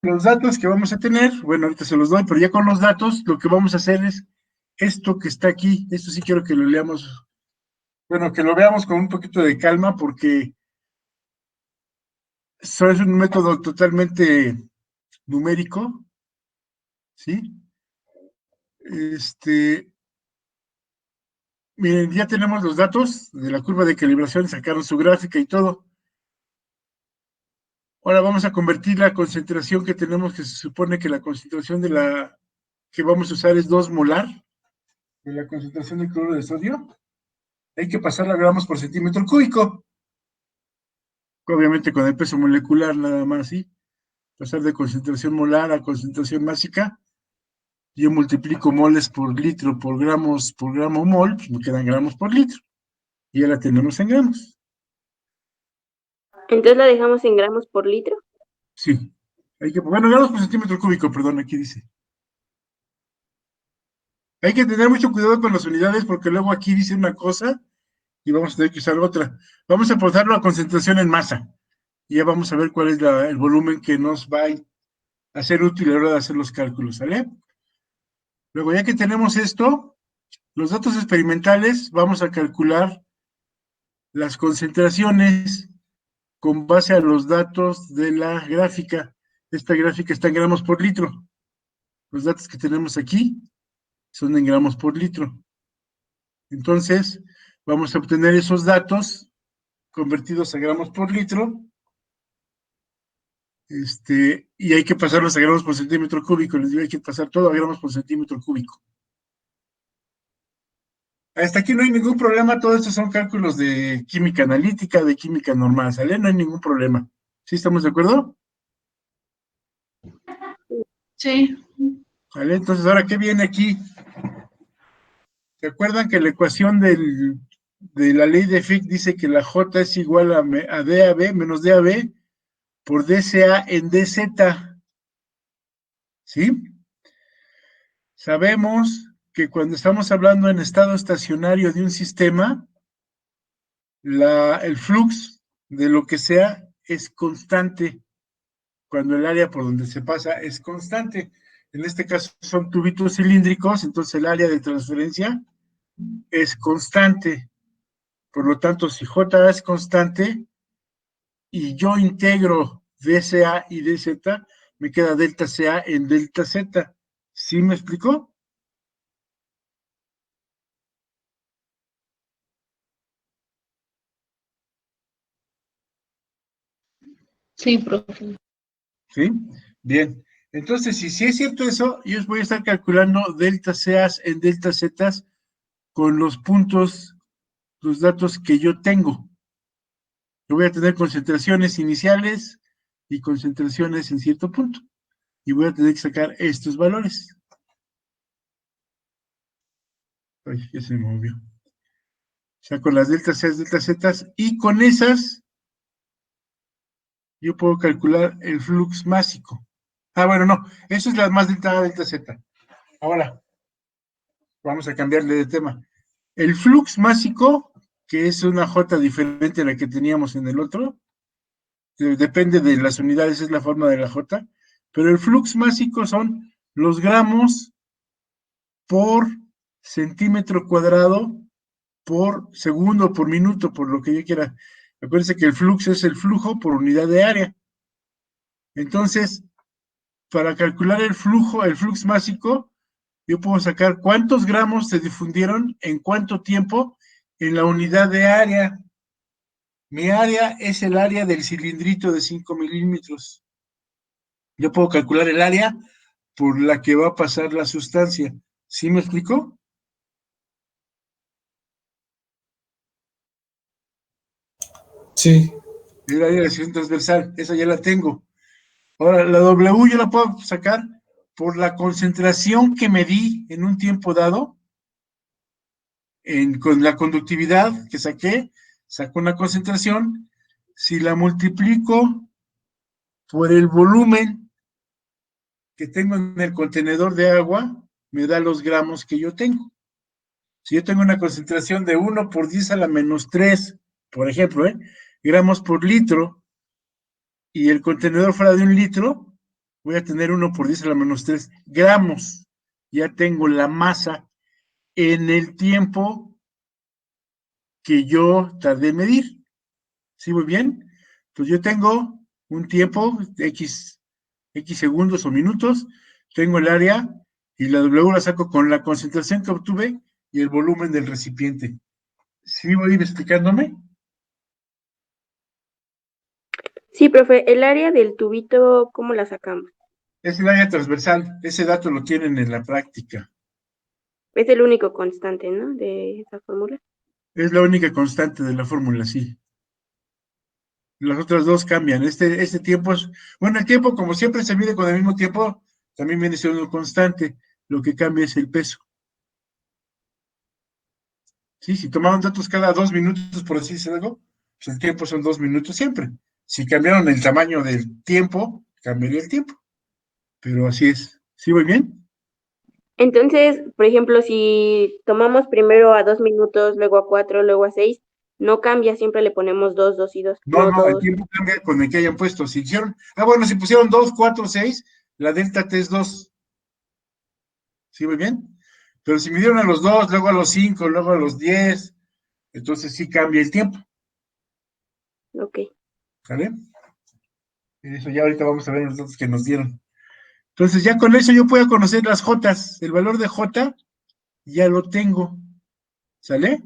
Los datos que vamos a tener, bueno, ahorita se los doy, pero ya con los datos, lo que vamos a hacer es esto que está aquí, esto sí quiero que lo leamos, bueno, que lo veamos con un poquito de calma, porque eso es un método totalmente numérico, ¿sí? Miren, ya tenemos los datos de la curva de calibración, sacaron su gráfica y todo. Ahora vamos a convertir la concentración que tenemos, que se supone que la concentración que vamos a usar es 2 molar, de la concentración de cloruro de sodio. Hay que pasarla a gramos por centímetro cúbico. Obviamente con el peso molecular nada más, ¿sí? Pasar de concentración molar a concentración másica. Yo multiplico moles por litro por gramos por gramo mol, pues me quedan gramos por litro. Y ya la tenemos en gramos. Entonces la dejamos en gramos por litro. Sí. Bueno, gramos por centímetro cúbico, perdón, aquí dice. Hay que tener mucho cuidado con las unidades porque luego aquí dice una cosa y vamos a tener que usar otra. Vamos a pasarlo a concentración en masa. Y ya vamos a ver cuál es el volumen que nos va a ser útil a la hora de hacer los cálculos, ¿sale? Luego, ya que tenemos esto, los datos experimentales, vamos a calcular las concentraciones con base a los datos de la gráfica. Esta gráfica está en gramos por litro. Los datos que tenemos aquí son en gramos por litro. Entonces, vamos a obtener esos datos convertidos a gramos por litro, y hay que pasarlos a gramos por centímetro cúbico. Les digo, hay que pasar todo a gramos por centímetro cúbico. Hasta aquí no hay ningún problema, todo esto son cálculos de química analítica, de química normal, ¿sale? No hay ningún problema. ¿Sí estamos de acuerdo? Sí. ¿Vale? Entonces, ¿ahora qué viene aquí? ¿Se acuerdan que la ecuación de la ley de Fick dice que la J es igual a DAB menos DAB por DCA en DZ? ¿Sí? Sabemos que cuando estamos hablando en estado estacionario de un sistema, el flux de lo que sea es constante cuando el área por donde se pasa es constante. En este caso son tubitos cilíndricos, entonces el área de transferencia es constante. Por lo tanto, si J es constante y yo integro dCA y dZ, me queda delta CA en delta Z. ¿Sí me explicó? Sí, profe. ¿Sí? Bien. Entonces, si es cierto eso, yo voy a estar calculando delta CAs en delta Zs con los puntos, los datos que yo tengo. Yo voy a tener concentraciones iniciales y concentraciones en cierto punto. y voy a tener que sacar estos valores. Ay, ya se me movió. Saco las deltas C, deltas Z, y con esas yo puedo calcular el flux másico. Ah, bueno, no, eso es la más delta A, delta Z. Ahora, vamos a cambiarle de tema. El flux másico, que es una J diferente a la que teníamos en el otro, depende de las unidades, es la forma de la J, pero el flux másico son los gramos por centímetro cuadrado por segundo, por minuto, por lo que yo quiera. Acuérdense que el flux es el flujo por unidad de área. Entonces, para calcular el flujo, el flux másico, yo puedo sacar cuántos gramos se difundieron en cuánto tiempo en la unidad de área. Mi área es el área del cilindrito de 5 milímetros. Yo puedo calcular el área por la que va a pasar la sustancia. ¿Sí me explico? Sí, El área de sección transversal, esa ya la tengo. Ahora, la W yo la puedo sacar por la concentración que medí en un tiempo dado, con la conductividad que saco una concentración, si la multiplico por el volumen que tengo en el contenedor de agua, me da los gramos que yo tengo. Si yo tengo una concentración de 1 por 10 a la menos 3, por ejemplo, gramos por litro, y el contenedor fuera de 1 litro, voy a tener 1 por 10 a la menos 3 gramos. Ya tengo la masa en el tiempo que yo tardé en medir. ¿Sí, muy bien? Entonces yo tengo un tiempo, X segundos o minutos, tengo el área y la W la saco con la concentración que obtuve y el volumen del recipiente. ¿Sí voy a ir explicándome? Sí, profe, el área del tubito, ¿cómo la sacamos? Es el área transversal, ese dato lo tienen en la práctica. Es el único constante, ¿no? De esa fórmula. Es la única constante de la fórmula, sí. Las otras dos cambian. Este tiempo es, bueno, el tiempo como siempre se mide con el mismo tiempo, también viene siendo constante. Lo que cambia es el peso. Sí, si tomaron datos cada 2 minutos, por decirse algo, pues el tiempo son 2 minutos siempre. Si cambiaron el tamaño del tiempo, cambiaría el tiempo. Pero así es. ¿Sí voy bien? Entonces, por ejemplo, si tomamos primero a 2 minutos, luego a 4, luego a 6, no cambia, siempre le ponemos 2, 2 y 2, No, no no, el 2. tiempo cambia con el que hayan puesto. Si hicieron, bueno, si pusieron 2, 4, 6, la delta T es 2. ¿Sí voy bien? Pero si midieron a los 2, luego a los 5, luego a los 10, entonces sí cambia el tiempo. Ok. ¿Sale? Eso ya ahorita vamos a ver los datos que nos dieron. Entonces ya con eso yo puedo conocer las Jotas. El valor de J ya lo tengo. ¿Sale?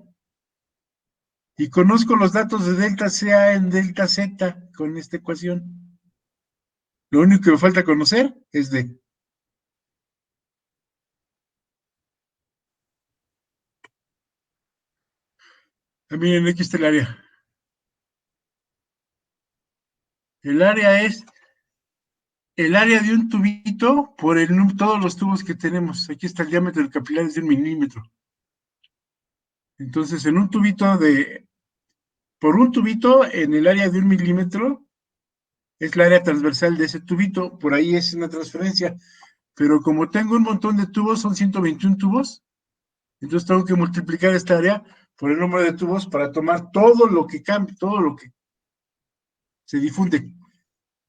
Y conozco los datos de delta CA en delta Z con esta ecuación. Lo único que me falta conocer es D. También aquí está el área. El área es el área de un tubito por todos los tubos que tenemos. Aquí está el diámetro del capilar, es de 1 milímetro. Entonces, por un tubito en el área de 1 milímetro, es la área transversal de ese tubito, por ahí es una transferencia. Pero como tengo un montón de tubos, son 121 tubos, entonces tengo que multiplicar esta área por el número de tubos para tomar todo lo que cambie, todo lo que se difunde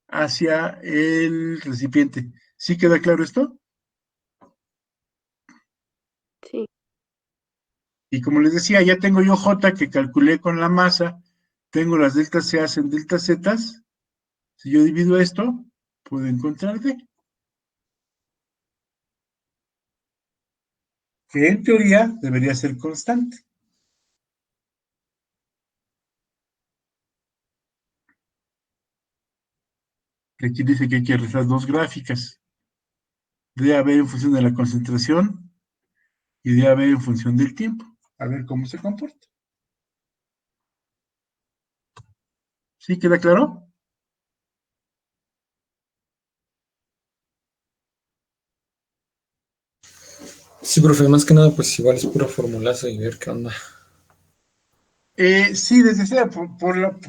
hacia el recipiente. ¿Sí queda claro esto? Sí. Y como les decía, ya tengo yo J que calculé con la masa, tengo las deltas C en deltas Z. Si yo divido esto, puedo encontrar D, que en teoría debería ser constante. Aquí dice que hay que realizar dos gráficas, de AB en función de la concentración y de AB en función del tiempo, a ver cómo se comporta. ¿Sí queda claro? Sí, profe, más que nada, pues igual es puro formulazo y ver qué onda. Sí, desde sea,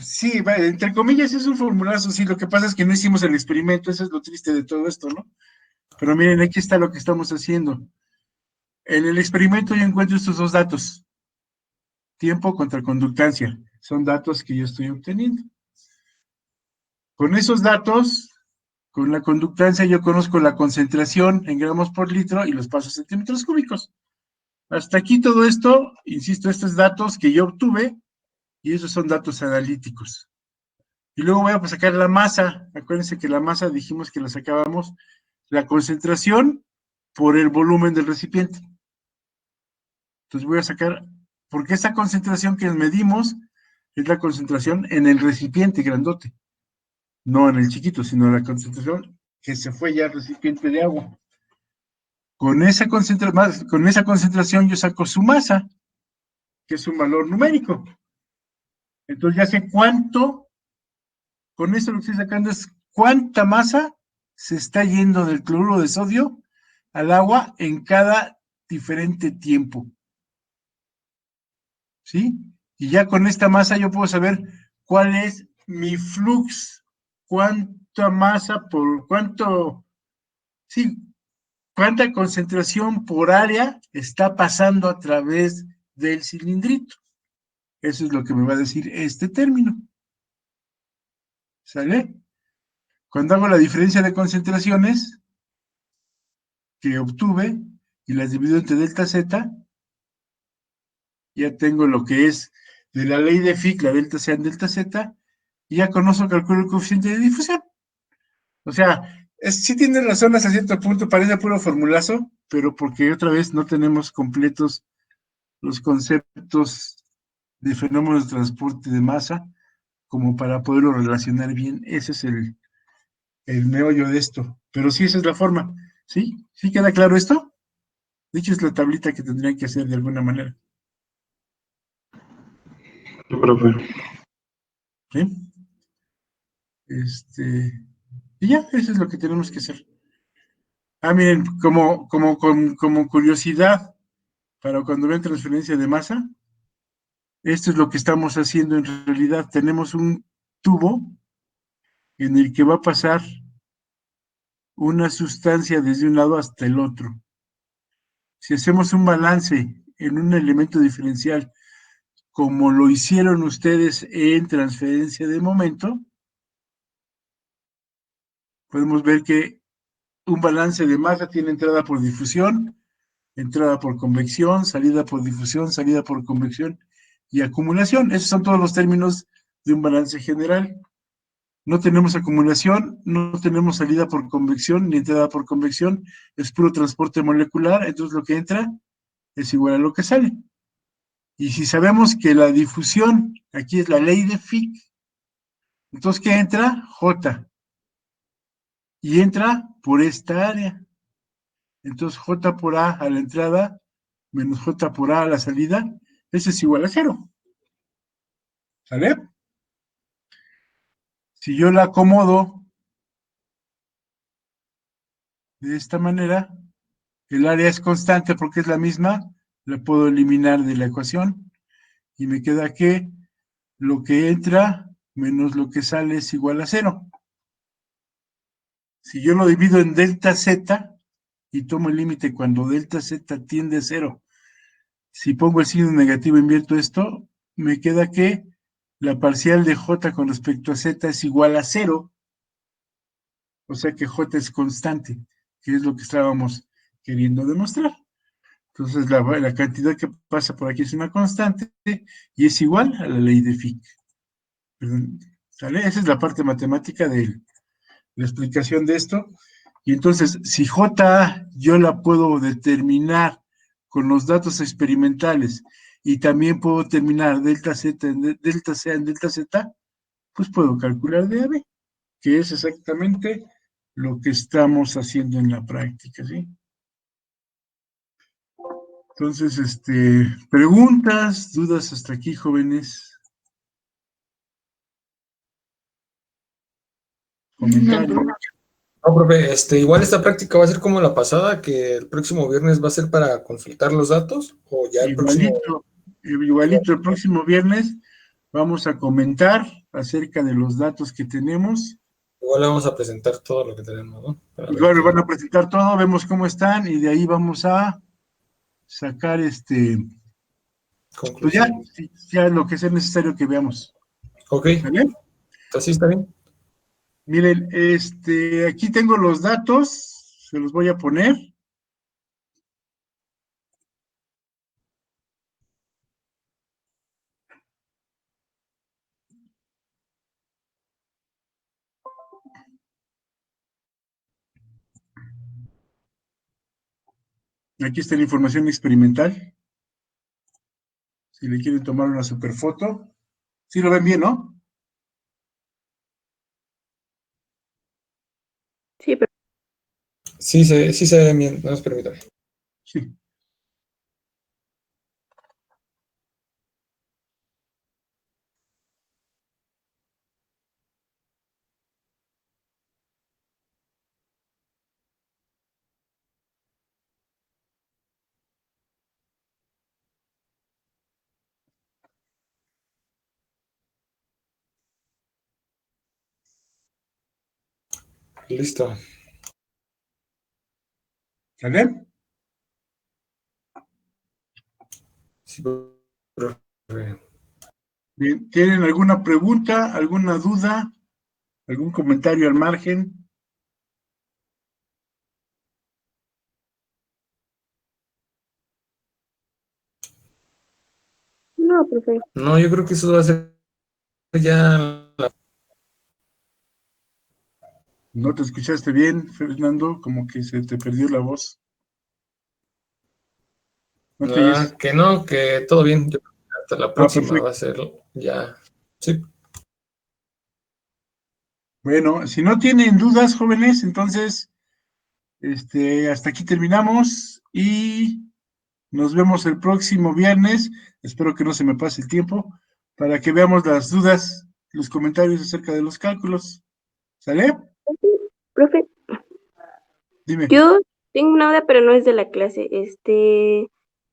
sí, entre comillas es un formulazo, sí, lo que pasa es que no hicimos el experimento, eso es lo triste de todo esto, ¿no? Pero miren, aquí está lo que estamos haciendo. En el experimento yo encuentro estos dos datos, tiempo contra conductancia, son datos que yo estoy obteniendo. Con esos datos, con la conductancia yo conozco la concentración en gramos por litro y los paso a centímetros cúbicos. Hasta aquí todo esto, insisto, estos datos que yo obtuve, y esos son datos analíticos. Y luego voy a sacar la masa. Acuérdense que la masa dijimos que la sacábamos la concentración por el volumen del recipiente. Entonces voy a sacar, porque esa concentración que medimos es la concentración en el recipiente grandote, no en el chiquito, sino la concentración que se fue ya al recipiente de agua. Con esa concentración yo saco su masa, que es un valor numérico. Entonces ya sé cuánto, con esto lo que estoy sacando es cuánta masa se está yendo del cloruro de sodio al agua en cada diferente tiempo. ¿Sí? Y ya con esta masa yo puedo saber cuál es mi flux, cuánta masa por cuánto, sí, cuánta concentración por área está pasando a través del cilindrito. Eso es lo que me va a decir este término. ¿Sale? Cuando hago la diferencia de concentraciones que obtuve y las divido entre delta Z, ya tengo lo que es de la ley de Fick, la delta C en delta Z, y ya conozco, calculo el coeficiente de difusión. O sea, sí tiene razón hasta cierto punto, parece puro formulazo, pero porque otra vez no tenemos completos los conceptos de fenómenos de transporte de masa como para poderlo relacionar bien. Ese es el meollo de esto. Pero sí, esa es la forma. ¿Sí? ¿Sí queda claro esto? De hecho, es la tablita que tendría que hacer de alguna manera. Sí, profe. ¿Sí? Y ya, eso es lo que tenemos que hacer. Miren, como curiosidad, para cuando vean transferencia de masa, esto es lo que estamos haciendo en realidad. Tenemos un tubo en el que va a pasar una sustancia desde un lado hasta el otro. Si hacemos un balance en un elemento diferencial, como lo hicieron ustedes en transferencia de momento, podemos ver que un balance de masa tiene entrada por difusión, entrada por convección, salida por difusión, salida por convección y acumulación. Esos son todos los términos de un balance general. No tenemos acumulación, no tenemos salida por convección ni entrada por convección, es puro transporte molecular, entonces lo que entra es igual a lo que sale. Y si sabemos que la difusión, aquí es la ley de Fick, entonces ¿qué entra? J. Y entra por esta área. Entonces J por A a la entrada menos J por A a la salida, eso es igual a 0. ¿Sale? Si yo la acomodo de esta manera, el área es constante porque es la misma, la puedo eliminar de la ecuación y me queda que lo que entra menos lo que sale es igual a 0. Si yo lo divido en delta Z y tomo el límite cuando delta Z tiende a 0, si pongo el signo negativo, invierto esto, me queda que la parcial de J con respecto a Z es igual a 0, o sea que J es constante, que es lo que estábamos queriendo demostrar. Entonces la cantidad que pasa por aquí es una constante y es igual a la ley de Fick. ¿Sale? Esa es la parte matemática de la explicación de esto. Y entonces, si J yo la puedo determinar con los datos experimentales y también puedo determinar delta Z en delta C en delta Z, pues puedo calcular DAB, que es exactamente lo que estamos haciendo en la práctica, ¿sí? Entonces, preguntas, dudas hasta aquí, jóvenes. Comentarios. No, profe, igual esta práctica va a ser como la pasada, que el próximo viernes va a ser para consultar los datos, o ya el próximo. Igualito el próximo viernes vamos a comentar acerca de los datos que tenemos. Igual le vamos a presentar todo lo que tenemos, ¿no? Para ver Igual qué- van a presentar todo, vemos cómo están y de ahí vamos a sacar pues ya, conclusiones. ya lo que sea necesario que veamos. Ok, ¿Vale? así está bien. Miren, aquí tengo los datos, se los voy a poner. Aquí está la información experimental. Si le quieren tomar una super foto. Sí lo ven bien, ¿no? Sí, pero Sí se ve bien, no nos permítame. Sí. Listo. ¿Sale? Sí, profe. Bien. ¿Tienen alguna pregunta, alguna duda, algún comentario al margen? no, profe. No, yo creo que eso va a ser ya la... ¿No te escuchaste bien, Fernando? Como que se te perdió la voz. No te oyes. que no, que todo bien. Yo creo que hasta la próxima va Perfecto. a ser ya. Sí, Bueno, si no tienen dudas, jóvenes, entonces, hasta aquí terminamos y nos vemos el próximo viernes. Espero que no se me pase el tiempo para que veamos las dudas, los comentarios acerca de los cálculos. ¿Sale? Profe, Dime. yo tengo una duda, pero no es de la clase.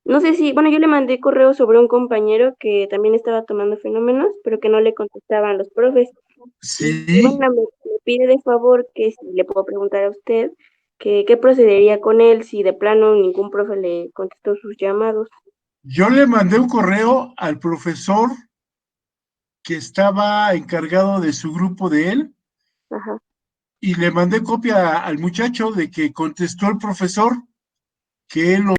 No sé si, bueno, yo le mandé correo sobre un compañero que también estaba tomando fenómenos, pero que no le contestaban los profes. Y bueno, Sí, me pide de favor que si le puedo preguntar a usted que qué procedería con él si de plano ningún profe le contestó sus llamados. yo le mandé un correo al profesor que estaba encargado de su grupo de él Ajá. y le mandé copia al muchacho de que contestó el profesor que él lo